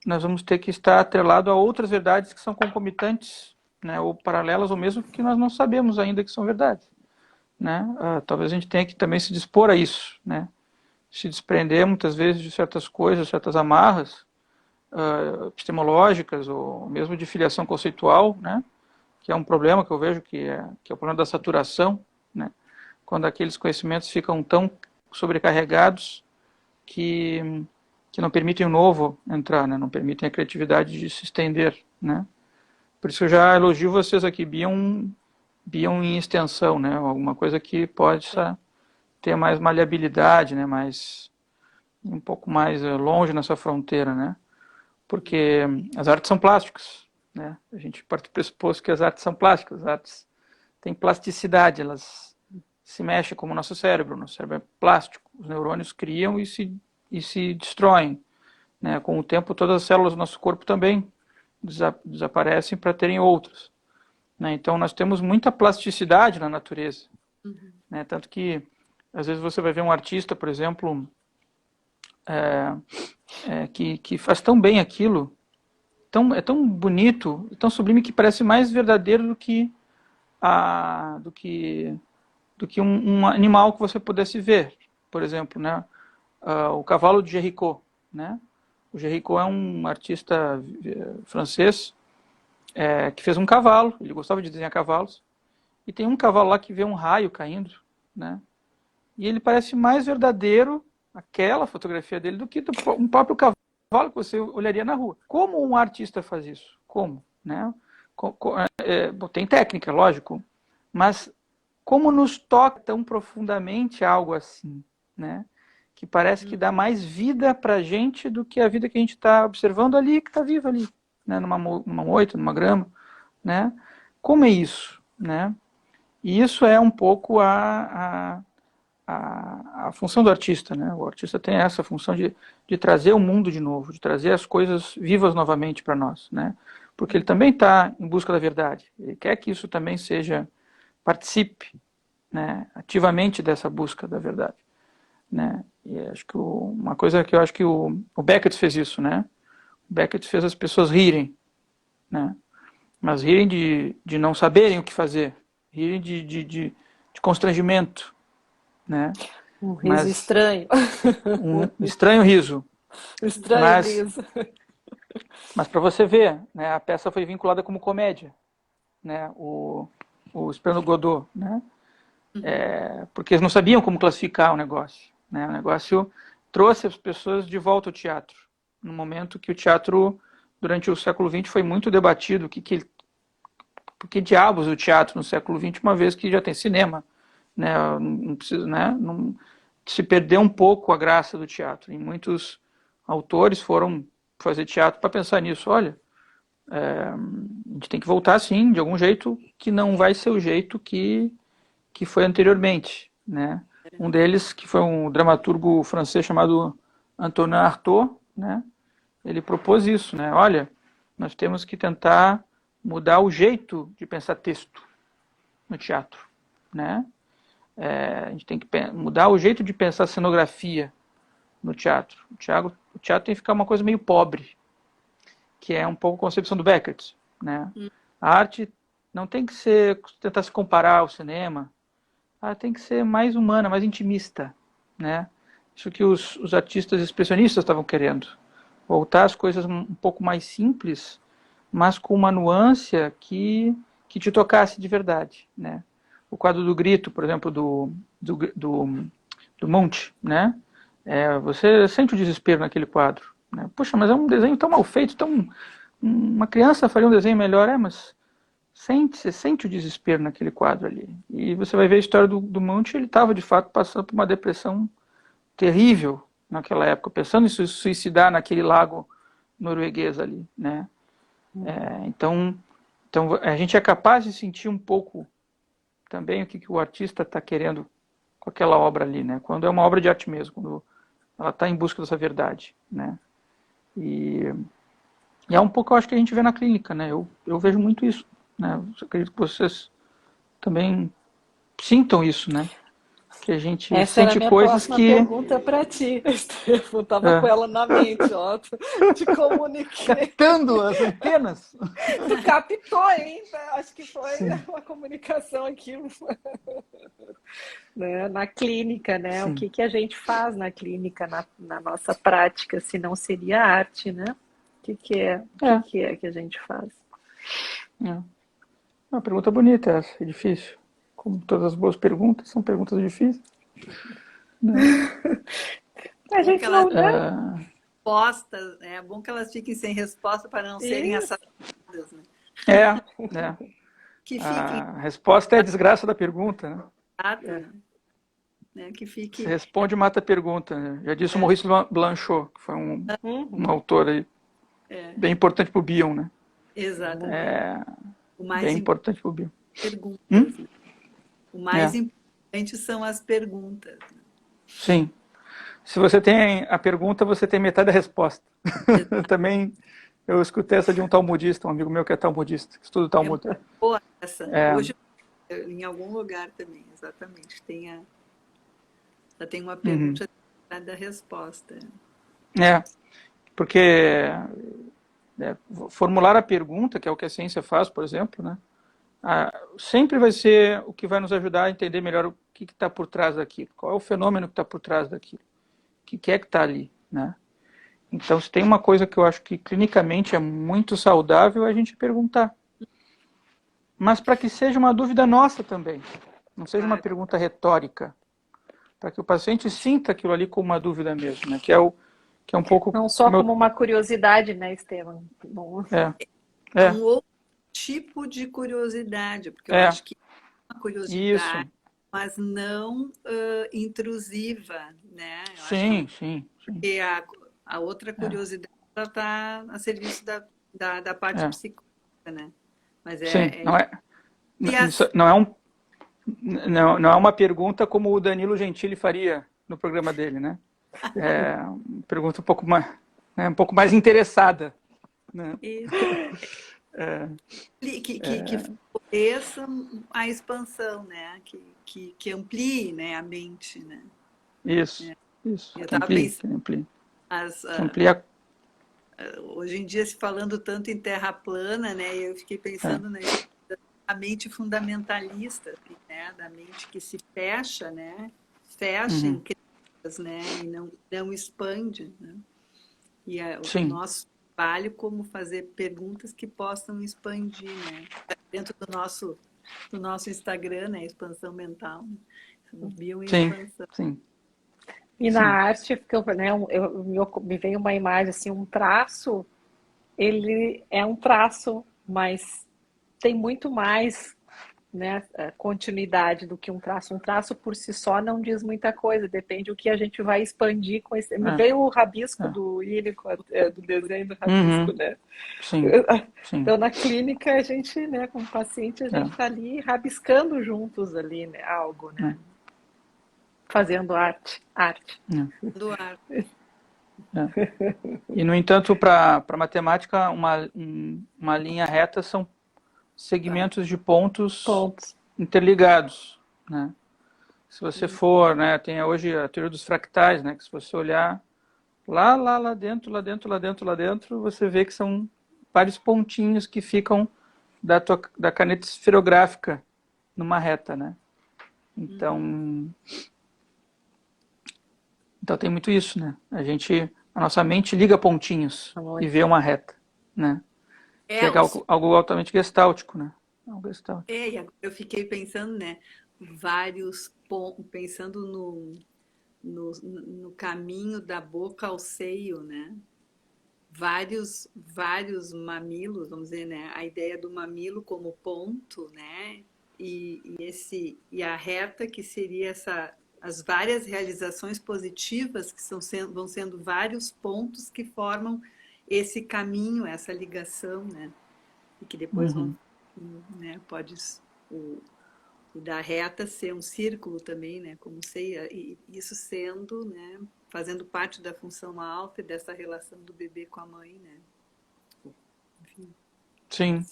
nós vamos ter que estar atrelado a outras verdades que são concomitantes, né? Ou paralelas, ou mesmo que nós não sabemos ainda que são verdades, né? Talvez a gente tenha que também se dispor a isso, né? Se desprender muitas vezes de certas coisas, certas amarras epistemológicas ou mesmo de filiação conceitual, né? Que é um problema que eu vejo que é o problema da saturação, né? Quando aqueles conhecimentos ficam tão sobrecarregados que, que não permitem o novo entrar, né? Não permitem a criatividade de se estender, né? Por isso eu já elogio vocês aqui, Bion em extensão, né? Alguma coisa que possa ter mais maleabilidade, né? Mais, um pouco mais longe nessa fronteira, né? Porque as artes são plásticas, né? A gente parte do pressuposto que as artes são plásticas, as artes têm plasticidade, elas se mexem como o nosso cérebro é plástico, os neurônios criam e se destroem, né? Com o tempo todas as células do nosso corpo também desaparecem para terem outras, né? Então nós temos muita plasticidade na natureza, Uhum. né? Tanto que às vezes você vai ver um artista, por exemplo, que faz tão bem aquilo, é tão bonito, tão sublime que parece mais verdadeiro a, do que, do que um animal que você pudesse ver. Por exemplo, né? O cavalo de Géricault, né? O Géricault é um artista francês que fez um cavalo, ele gostava de desenhar cavalos, e tem um cavalo lá que vê um raio caindo, né? E ele parece mais verdadeiro, aquela fotografia dele, do que um próprio cavalo que você olharia na rua. Como um artista faz isso? Como? Né? Tem técnica, lógico, mas como nos toca tão profundamente algo assim, né? Que parece que dá mais vida para a gente do que a vida que a gente está observando ali, que está viva ali, né? Numa moita, numa grama, né? Como é isso, né? E isso é um pouco a função do artista, né? O artista tem essa função de trazer o mundo de novo, de trazer as coisas vivas novamente para nós, né? Porque ele também está em busca da verdade. Ele quer que isso também participe, né? Ativamente dessa busca da verdade, né? E acho que uma coisa que eu acho que o Beckett fez isso, né? O Beckett fez as pessoas rirem, né? Mas rirem de não saberem o que fazer, rirem de constrangimento, né? Um riso Mas estranho. um estranho riso. Estranho Mas, riso. mas para você ver, né, a peça foi vinculada como comédia, né, o Esperando Godot, né, Uhum. porque eles não sabiam como classificar o negócio. Né, o negócio trouxe as pessoas de volta ao teatro, no momento que o teatro, durante o século XX, foi muito debatido, por que diabos o teatro no século XX, uma vez que já tem cinema, né, não precisa, né, não, se perdeu um pouco a graça do teatro. E muitos autores foram fazer teatro para pensar nisso. Olha, a gente tem que voltar assim, de algum jeito que não vai ser o jeito que foi anteriormente, né? Um deles, que foi um dramaturgo francês chamado Antonin Artaud, né? Ele propôs isso, né? Olha, nós temos que tentar mudar o jeito de pensar texto no teatro, né? A gente tem que mudar o jeito de pensar cenografia no teatro. O teatro tem que ficar uma coisa meio pobre, que é um pouco a concepção do Beckett, né? A arte não tem que ser, tentar se comparar ao cinema, ela tem que ser mais humana, mais intimista, né? Isso que os artistas expressionistas estavam querendo. Voltar às coisas um pouco mais simples, mas com uma nuance que te tocasse de verdade, né? O quadro do Grito, por exemplo, do Munch, né? Você sente o desespero naquele quadro, né? Puxa, mas é um desenho tão mal feito, uma criança faria um desenho melhor, mas você sente o desespero naquele quadro ali. E você vai ver a história do Munch, ele estava de fato passando por uma depressão terrível naquela época, pensando em se suicidar naquele lago norueguês ali, né? Então a gente é capaz de sentir um pouco também o que o artista está querendo com aquela obra ali, né? Quando é uma obra de arte mesmo, quando ela está em busca dessa verdade, né? E é um pouco, eu acho, que a gente vê na clínica, né? Eu vejo muito isso, né? Eu acredito que vocês também sintam isso, né? Que a gente Essa era a sente minha coisas próxima que... pergunta para ti, Estefan. Tava com ela na mente, ó. Te comuniquei. Captando as antenas. Tu captou, hein? Acho que foi Sim. uma comunicação aqui, né? Na clínica, né? O Sim. que a gente faz na clínica, na nossa prática, se não seria arte, né? O que é que a gente faz? Uma pergunta bonita essa, é difícil. Como todas as boas perguntas, são perguntas difíceis. A gente não, né? Respostas, é bom que elas fiquem sem resposta para não serem assassinadas, né? Que fiquem A resposta é a desgraça da pergunta, né? né? Que fique... Você responde e mata a pergunta, né? Já disse o Maurice Blanchot, que foi um autor aí bem importante para o Bion, né? Exatamente. O mais bem importante para o Bion. Perguntas, né? O mais importante são as perguntas. Sim. Se você tem a pergunta, você tem metade da resposta. Também eu escutei essa de um talmudista, um amigo meu que é talmudista, que estuda Talmud. Boa essa. Hoje, em algum lugar também, exatamente. Já tem uma pergunta da resposta. Porque formular a pergunta, que é o que a ciência faz, por exemplo, né? Sempre vai ser o que vai nos ajudar a entender melhor o que está por trás daquilo, qual é o fenômeno que está por trás daquilo, o que é que está ali, né? Então, se tem uma coisa que eu acho que clinicamente é muito saudável, é a gente perguntar. Mas para que seja uma dúvida nossa também, não seja uma pergunta retórica, para que o paciente sinta aquilo ali como uma dúvida mesmo, né? Que é um pouco... Não só como uma curiosidade, né, Estevam? Bom. Um outro tipo de curiosidade, porque eu acho que é uma curiosidade, mas não intrusiva, né? Eu sim. Porque a outra curiosidade está a serviço da parte psicóloga, né? Mas não é uma pergunta como o Danilo Gentili faria no programa dele, né? É uma pergunta um pouco mais interessada, né? Que favoreça a expansão, né? Que amplie, né, a mente, né? Isso. Eu estava pensando, hoje em dia se falando tanto em terra plana, né? Eu fiquei pensando na mente fundamentalista, assim, né? Da mente que se fecha, né? Fecha em crenças, né? E não expande, né? E o nosso trabalho como fazer perguntas que possam expandir, né? Dentro do nosso Instagram, né? Expansão mental, né? Bioexpansão. Sim. E na arte, né, me veio uma imagem assim, um traço, ele é um traço, mas tem muito mais, né, continuidade do que um traço. Um traço por si só não diz muita coisa, depende do que a gente vai expandir com esse. Me veio o rabisco do Írico, do desenho do rabisco, né? Sim. Então, na clínica, a gente, né, como paciente, a gente está ali rabiscando juntos ali, né, algo, né? Fazendo arte. Do arte. E, no entanto, para matemática, uma linha reta são segmentos de pontos interligados, né? Se você for, né, tem hoje a teoria dos fractais, né, que se você olhar lá dentro, você vê que são vários pontinhos que ficam da caneta esferográfica numa reta, né? Então tem muito isso, né? A nossa mente liga pontinhos e vê uma reta, né? Que é algo altamente gestáltico, né? Algo gestáltico. E agora eu fiquei pensando, né? Vários pontos, pensando no caminho da boca ao seio, né? Vários mamilos, vamos dizer, né? A ideia do mamilo como ponto, né? E a reta que seria as várias realizações positivas que vão sendo vários pontos que formam esse caminho, essa ligação, né? E que depois vão, né? Pode o da reta ser um círculo também, né? Como sei, e isso sendo, né? Fazendo parte da função alfa e dessa relação do bebê com a mãe, né? Enfim. Sim.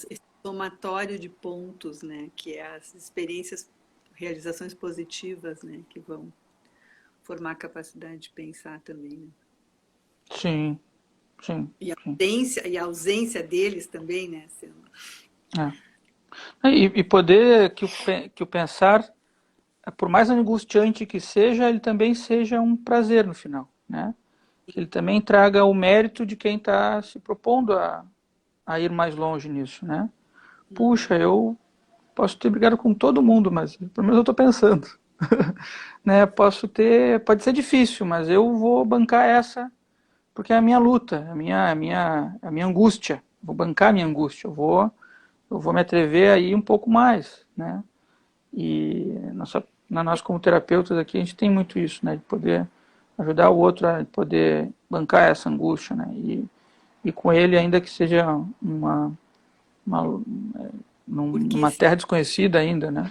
Esse somatório de pontos, né? Que é as experiências, realizações positivas, né? Que vão formar a capacidade de pensar também, né? Sim. E a ausência deles também, né? E poder que o pensar, por mais angustiante que seja, ele também seja um prazer no final, né? Que ele também traga o mérito de quem está se propondo a ir mais longe nisso, né? Puxa, eu posso ter brigado com todo mundo, mas pelo menos eu estou pensando. Né? Pode ser difícil, mas eu vou bancar essa, porque é a minha luta, a minha angústia. Vou bancar a minha angústia, eu vou me atrever aí um pouco mais, né? E nós como terapeutas aqui, a gente tem muito isso, né? De poder ajudar o outro a poder bancar essa angústia, né? E com ele, ainda que seja numa terra desconhecida ainda, né?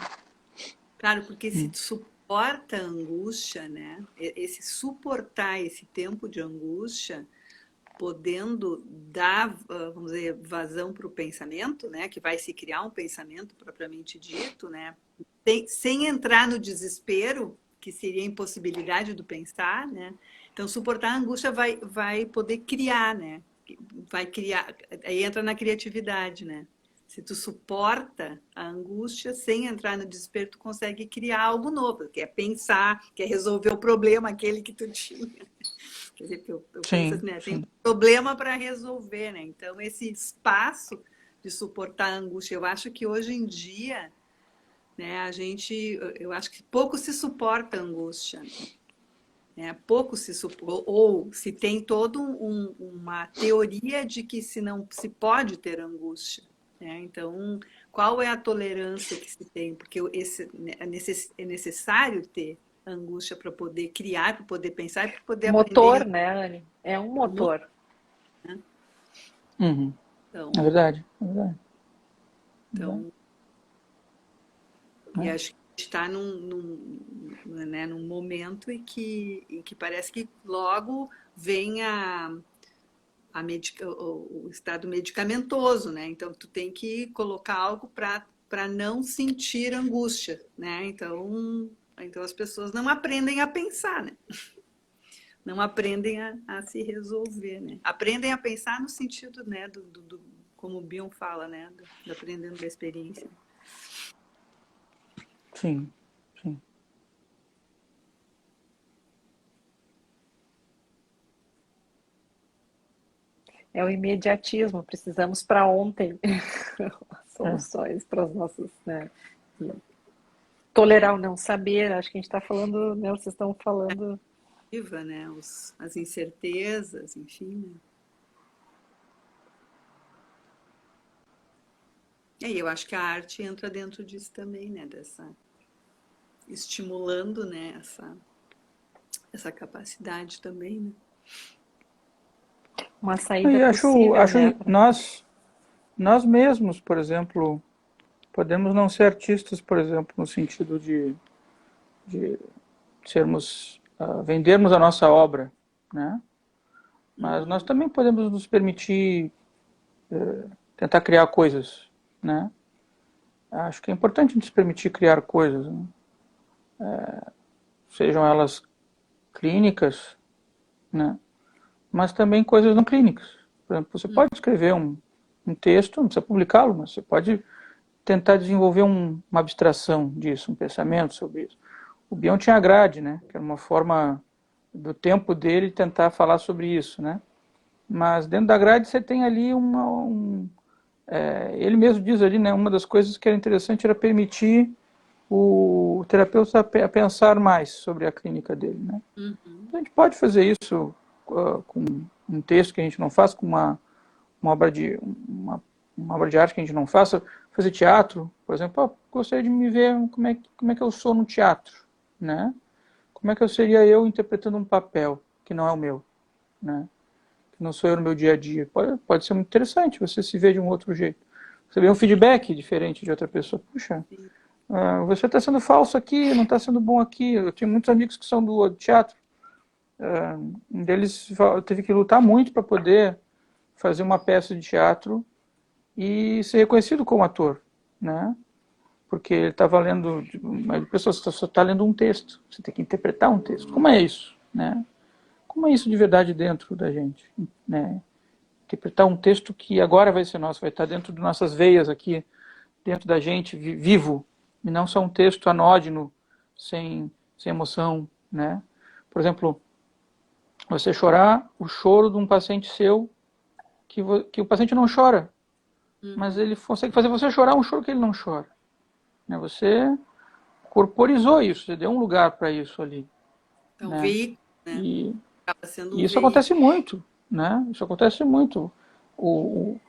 Claro, porque se suporta a angústia, né? Esse suportar esse tempo de angústia, podendo dar, vamos dizer, vazão para o pensamento, né? Que vai se criar um pensamento propriamente dito, né? Sem entrar no desespero, que seria a impossibilidade do pensar, né? Então, suportar a angústia vai poder criar, né? Vai criar, aí entra na criatividade, né? Se tu suporta a angústia sem entrar no desespero, tu consegue criar algo novo, que é pensar, que é resolver o problema aquele que tu tinha. Quer dizer, eu penso, né? Tem um problema para resolver, né? Então, esse espaço de suportar a angústia, eu acho que hoje em dia, né, eu acho que pouco se suporta a angústia, né? Pouco se suporta, ou se tem toda uma teoria de que se não se pode ter angústia. Então, qual é a tolerância que se tem? Porque é necessário ter angústia para poder criar, para poder pensar e para poder motor, aprender. Né, Anne? É um motor. Né? Então, é verdade. Então, e acho que está num momento em que parece que logo vem o estado medicamentoso, né? Então, tu tem que colocar algo para não sentir angústia, né? Então, as pessoas não aprendem a pensar, né? Não aprendem a se resolver, né? Aprendem a pensar no sentido, né? Como o Bion fala, né? Do aprendendo da experiência. Sim. É o imediatismo, precisamos para ontem soluções para os nossos, né? Tolerar o não saber, acho que a gente está falando, né? Vocês estão falando. Né? As incertezas, enfim. E eu acho que a arte entra dentro disso também, né? Estimulando, né? Essa capacidade também, né? Uma saída possível, né? Nós mesmos, por exemplo, podemos não ser artistas, por exemplo, no sentido de sermos, vendermos a nossa obra, né? Mas nós também podemos nos permitir tentar criar coisas, né? Acho que é importante a gente se permitir criar coisas, né? Sejam elas clínicas, né? Mas também coisas não clínicas. Por exemplo, você pode escrever um um texto, não precisa publicá-lo, mas você pode tentar desenvolver uma abstração disso, um pensamento sobre isso. O Bion tinha a grade, né? Que era uma forma do tempo dele tentar falar sobre isso, né? Mas dentro da grade você tem ali ele mesmo diz ali, né? Uma das coisas que era interessante era permitir o terapeuta a pensar mais sobre a clínica dele, né? Uhum. A gente pode fazer isso com um texto que a gente não faz, com uma obra uma obra de arte que a gente não faça, fazer teatro, por exemplo, gostaria de me ver como é que eu sou no teatro, né? Como é que eu seria eu interpretando um papel que não é o meu, né? Que não sou eu no meu dia a dia. Pode ser muito interessante você se ver de um outro jeito. Você vê um feedback diferente de outra pessoa. Puxa, você está sendo falso aqui, não está sendo bom aqui. Eu tenho muitos amigos que são do teatro. Um deles teve que lutar muito para poder fazer uma peça de teatro e ser reconhecido como ator, né? Porque ele estava lendo, a pessoa só está lendo um texto, você tem que interpretar um texto. Como é isso, né? Como é isso de verdade dentro da gente, né? Interpretar um texto que agora vai ser nosso, vai estar dentro de nossas veias aqui, dentro da gente, vivo, e não só um texto anódino, sem emoção, né? Por exemplo, você chorar o choro de um paciente seu que o paciente não chora, mas ele consegue fazer você chorar um choro que ele não chora, né? Você corporizou isso, você deu um lugar para isso ali, Então, né? veículo, né? E Acaba sendo um isso veículo. acontece muito, né? Isso acontece muito. O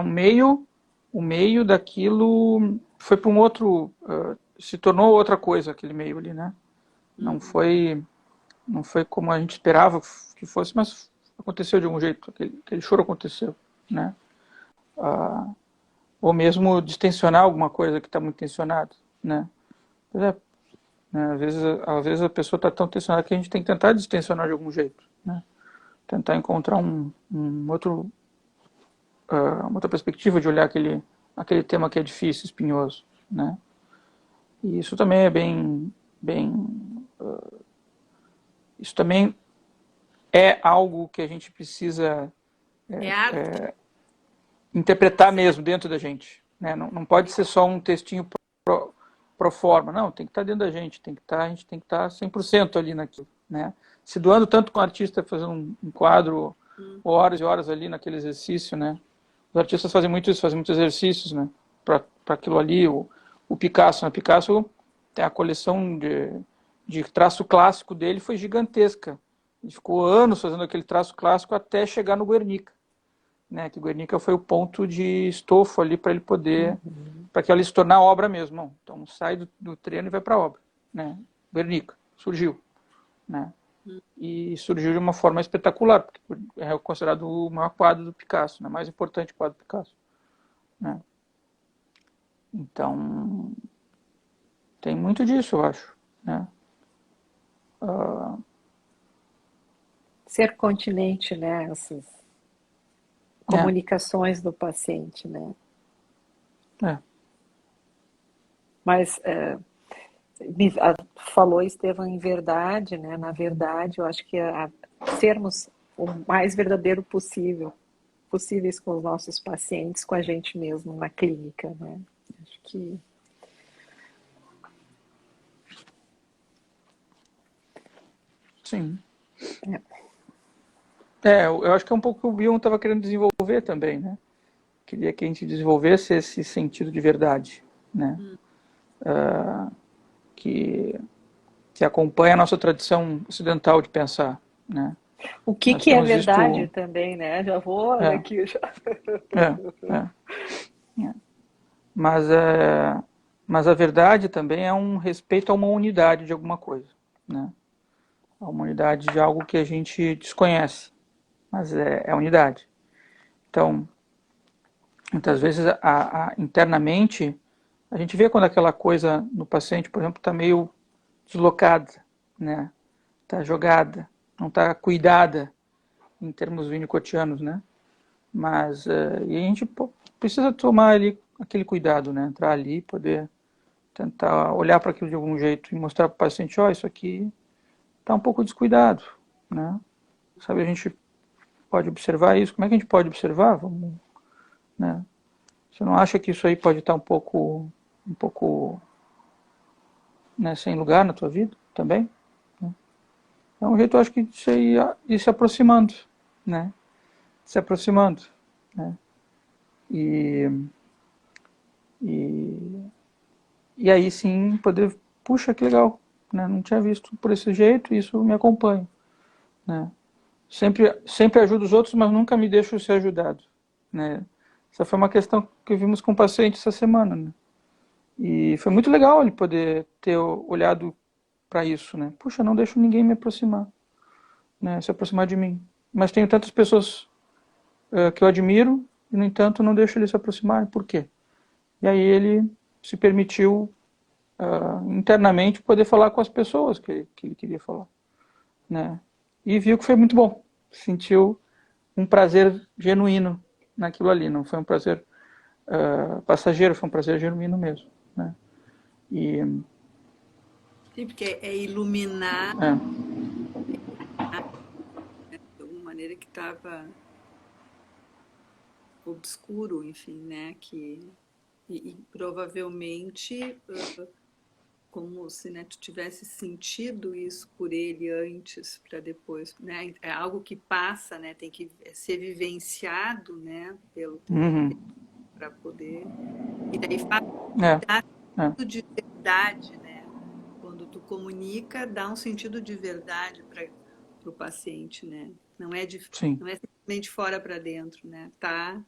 meio daquilo foi para um outro, se tornou outra coisa aquele meio ali, né? Não foi, não foi como a gente esperava que fosse, mas aconteceu de algum jeito. Aquele choro aconteceu, né? Ou mesmo distensionar alguma coisa que está muito tensionada, né? Pois é, né? Às vezes a pessoa está tão tensionada que a gente tem que tentar distensionar de algum jeito, né? Tentar encontrar uma outra perspectiva de olhar aquele tema que é difícil, espinhoso, né? E isso também é isso também é algo que a gente precisa É arte. interpretar mesmo dentro da gente, né? Não pode ser só um textinho pro forma, não, tem que estar dentro da gente, a gente tem que estar 100% ali naquilo, né? Se doando tanto com o artista fazendo um quadro, horas e horas ali naquele exercício, né? Os artistas fazem muito isso, fazem muitos exercícios, né? Para aquilo ali, o Picasso, né? Picasso tem a coleção de traço clássico dele, foi gigantesca. Ele ficou anos fazendo aquele traço clássico até chegar no Guernica, né? Que o Guernica foi o ponto de estofo ali para ele poder, para que ela se tornar obra mesmo. Não. Então sai do treino e vai para a obra, né? Guernica surgiu, né? E surgiu de uma forma espetacular, porque é considerado o maior quadro do Picasso, né? Mais importante quadro do Picasso, né? Então tem muito disso, eu acho, né? Ser continente, né? Essas É, comunicações do paciente, né? é, Mas falou Estevam em verdade, né? Na verdade, eu acho que sermos o mais verdadeiro possíveis com os nossos pacientes, com a gente mesmo na clínica, né? Acho que sim. Eu acho que é um pouco o que o Bion estava querendo desenvolver também, né? Queria que a gente desenvolvesse esse sentido de verdade, né? Que, que acompanha a nossa tradição ocidental de pensar, né? o que Nós que é temos verdade visto... também, né? Já vou, olha É, aqui, já. é, é. Mas, mas a verdade também é um respeito a uma unidade de alguma coisa, né? A uma unidade de algo que a gente desconhece, mas é unidade. Então, muitas vezes, internamente, a gente vê quando aquela coisa no paciente, por exemplo, está meio deslocada, né? Está jogada, não está cuidada em termos winnicottianos, né? Mas e a gente precisa tomar ali aquele cuidado, né? Entrar ali, poder tentar olhar para aquilo de algum jeito e mostrar para o paciente, ó, isso aqui está um pouco descuidado, né? Sabe, a gente pode observar isso. Como é que a gente pode observar? Vamos né? Você não acha que isso aí pode estar um pouco, né, sem lugar na tua vida também? Né? É um jeito, eu acho que de você ir se aproximando, né? Se aproximando, né? E, e, e aí sim poder, puxa, que legal, né? Não tinha visto por esse jeito, e isso me acompanha, né? Sempre ajudo os outros, mas nunca me deixo ser ajudado, né? Essa foi uma questão que vimos com o paciente essa semana, né? E foi muito legal ele poder ter olhado para isso, né? Puxa, não deixo ninguém me aproximar, né? Se aproximar de mim. Mas tenho tantas pessoas que eu admiro e, no entanto, não deixo ele se aproximar. Por quê? E aí ele se permitiu internamente poder falar com as pessoas que ele queria falar, né? E viu que foi muito bom. Sentiu um prazer genuíno naquilo ali. Não foi um prazer passageiro, foi um prazer genuíno mesmo, né? E Sim, porque é iluminar é, de alguma maneira que estava obscuro, enfim, né? E provavelmente como se, né, tu tivesse sentido isso por ele antes para depois, né? É algo que passa, né? Tem que ser vivenciado, né? Pelo uhum, terapeuta para poder. E daí faz é, dar é, sentido de verdade, né? Quando tu comunica, dá um sentido de verdade para o paciente, né? sim, Não é simplesmente fora para dentro, né? Tá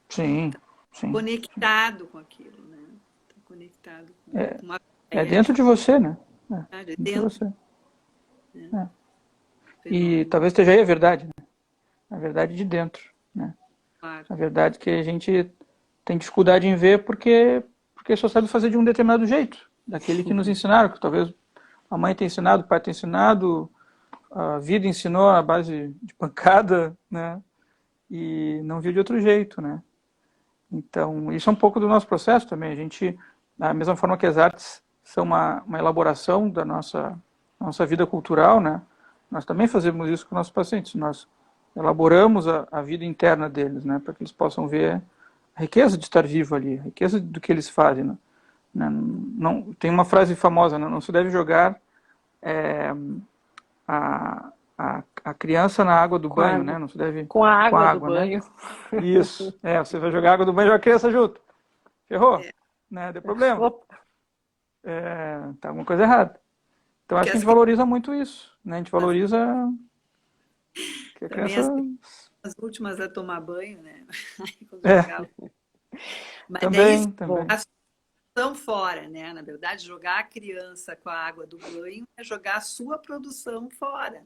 sim, sim. conectado com aquilo, né? Tá conectado com uma É e a gente dentro de você, né? É, fala de dentro de dentro, você. né? É. E Fenômeno, talvez esteja aí a verdade, né? A verdade de dentro, né? claro. A verdade que a gente tem dificuldade em ver porque só sabe fazer de um determinado jeito, daquele que nos ensinaram, que talvez a mãe tenha ensinado, o pai tenha ensinado, a vida ensinou a base de pancada, né? E não viu de outro jeito, né? Então, isso é um pouco do nosso processo também. A gente, da mesma forma que as artes são uma elaboração da nossa vida cultural, né? Nós também fazemos isso com nossos pacientes. Nós elaboramos a vida interna deles, né? Para que eles possam ver a riqueza de estar vivo ali, a riqueza do que eles fazem, né? Não, tem uma frase famosa, né? Não se deve jogar a criança na água do Com a banho, né? água, Não se deve com a com a água do água, né? banho. Isso. Você vai jogar água do banho e joga a criança junto. Ferrou, É, né? Deu problema. Opa, Tá alguma coisa errada. Então porque acho que a gente valoriza muito isso, né? A gente crianças, valoriza que a também criança as crianças últimas a tomar banho, né? Aí quando é, jogava. Mas é isso, bom. também. a solução fora, né? Na verdade, jogar a criança com a água do banho é jogar a sua produção fora,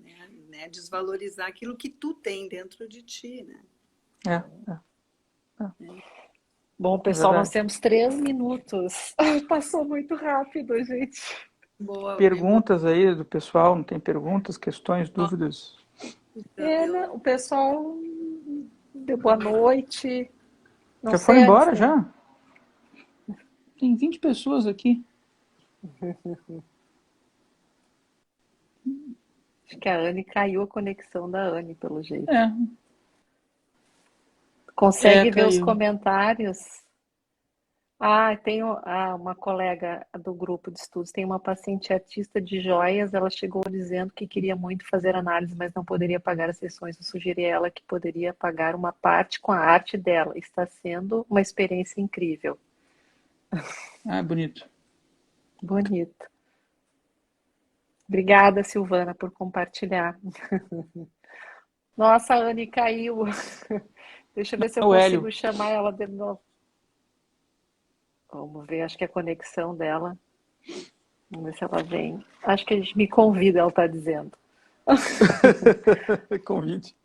né? Desvalorizar aquilo que tu tem dentro de ti, né? É, é, Bom, é pessoal, nós verdade. temos 3 minutos. Passou muito rápido, gente. Boa, bem boa. Perguntas aí do pessoal, não tem perguntas, questões, dúvidas? Então, É, né? eu O pessoal deu boa também noite. Não Já foram sei antes, embora né? já? Tem 20 pessoas aqui. Acho que a Anne caiu a conexão da Anne, pelo jeito. É, Consegue ver os caiu. comentários? Tenho uma colega do grupo de estudos, tem uma paciente artista de joias, ela chegou dizendo que queria muito fazer análise, mas não poderia pagar as sessões. Eu sugeri a ela que poderia pagar uma parte com a arte dela. Está sendo uma experiência incrível. Ah, bonito. Bonito. Obrigada, Silvana, por compartilhar. Nossa, a Anne caiu. Deixa eu ver se eu É o consigo Hélio. chamar ela de novo. Vamos ver, acho que é a conexão dela. Vamos ver se ela vem. Acho que a gente me convida, ela está dizendo. Convite.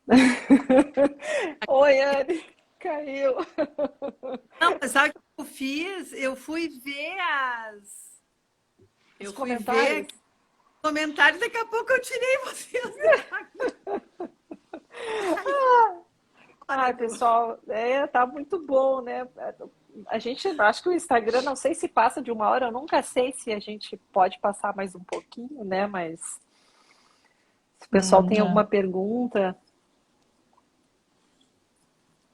Oi, Anne, caiu. não, mas sabe o que eu fiz? Eu fui ver Os eu fui ver comentários. comentários, daqui a pouco eu tirei vocês Ai, do. pessoal, tá muito bom, né? A gente, acho que o Instagram, não sei se passa de 1 hora, eu nunca sei se a gente pode passar mais um pouquinho, né? Mas se o pessoal tem É. alguma pergunta,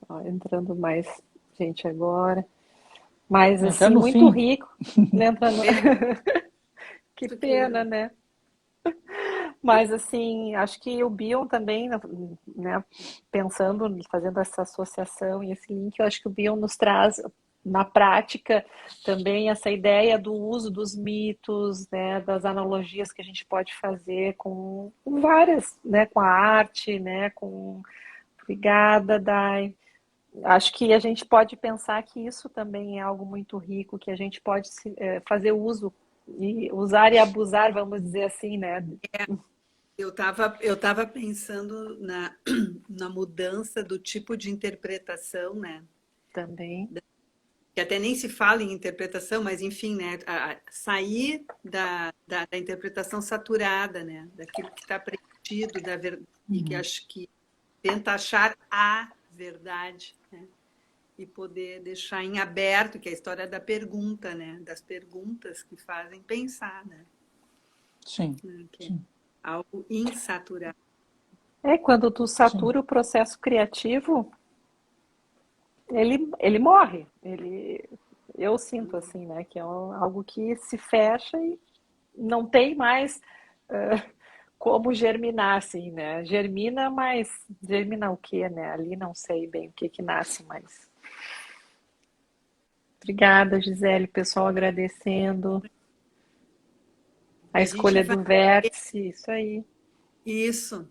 Ó, entrando mais gente agora. Mas, Até assim, no muito fim. rico. Entrando... Que pena, né? Mas, assim, acho que o Bion também, né, pensando, fazendo essa associação e esse link, eu acho que o Bion nos traz, na prática, também essa ideia do uso dos mitos, né, das analogias que a gente pode fazer com várias, né, com a arte, né, com... Obrigada, Dai. Acho que a gente pode pensar que isso também é algo muito rico, que a gente pode fazer uso, e usar e abusar, vamos dizer assim, né? Eu tava pensando na mudança do tipo de interpretação, né? Também. Que até nem se fala em interpretação, mas enfim, né? Sair da interpretação saturada, né? Daquilo que está preenchido, e que acho que tenta achar a verdade, né? E poder deixar em aberto, que é a história da pergunta, né? Das perguntas que fazem pensar, né? Sim, Que é sim, algo insaturado. Quando tu sim. satura o processo criativo, ele morre. Eu sinto assim, né? Que é algo que se fecha e não tem mais como germinar, assim, né? Germina, mas germina o quê, né? Ali não sei bem o que que nasce, mas... Obrigada, Gisele, pessoal agradecendo a E a gente escolha vai do vértice, isso aí. isso.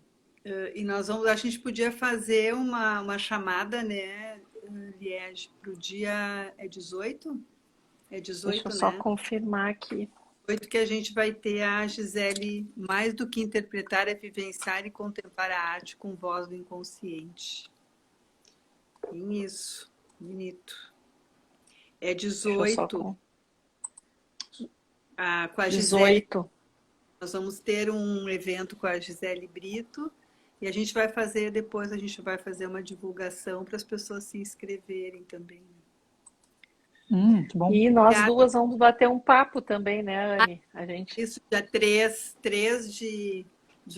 E nós vamos, a gente podia fazer uma chamada, né, Liege, para o dia é 18? É Deixa eu 18, só né? confirmar aqui. 18 que a gente vai ter a Gisele, mais do que interpretar, é vivenciar e contemplar a arte com voz do inconsciente. Isso, bonito. É Deixa eu só 18, com com a Gisele. 18. Nós vamos ter um evento com a Gisele Brito e a gente vai fazer, depois a gente vai fazer uma divulgação para as pessoas se inscreverem também. Que bom. E nós Obrigada. duas vamos bater um papo também, né, Anne? A gente... Isso, dia 3 de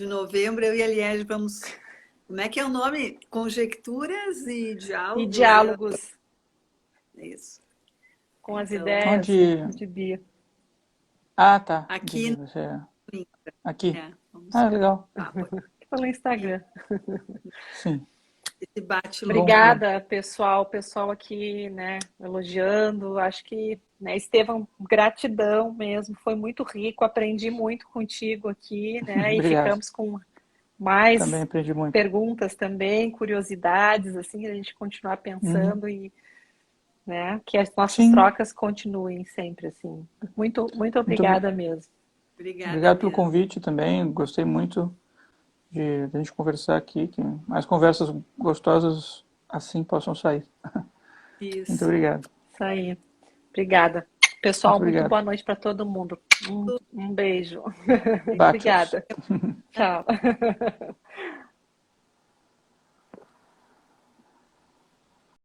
novembro, eu e a Liege vamos. Como é que é o nome? Conjecturas e E diálogos? diálogos É isso. com as Então, ideias Onde. de Bia. Ah, tá. aqui Entendi. no Você. Insta, Aqui. né? Vamos Ah, legal. papo Pelo aqui, Instagram. Sim. esse bate-louco. Bom, que bom. Obrigada, pessoal. Pessoal aqui, né, elogiando. Acho que, né, Estevão, gratidão mesmo. Foi muito rico. Aprendi muito contigo aqui, né? E Obrigado. ficamos com Também mais aprendi muito. perguntas também, curiosidades, assim, a gente continuar Uhum. pensando e, né, que as nossas Sim, trocas continuem sempre, assim. Muito, muito muito obri- obrigada mesmo. Obrigada obrigado pelo mesmo. convite também. Gostei muito de a gente conversar aqui. Que mais conversas gostosas assim possam sair. Muito Isso. obrigado. Isso aí. Obrigada. Muito Pessoal, muito obrigado. boa noite para todo mundo. Um beijo. Bachos. Obrigada. Tchau.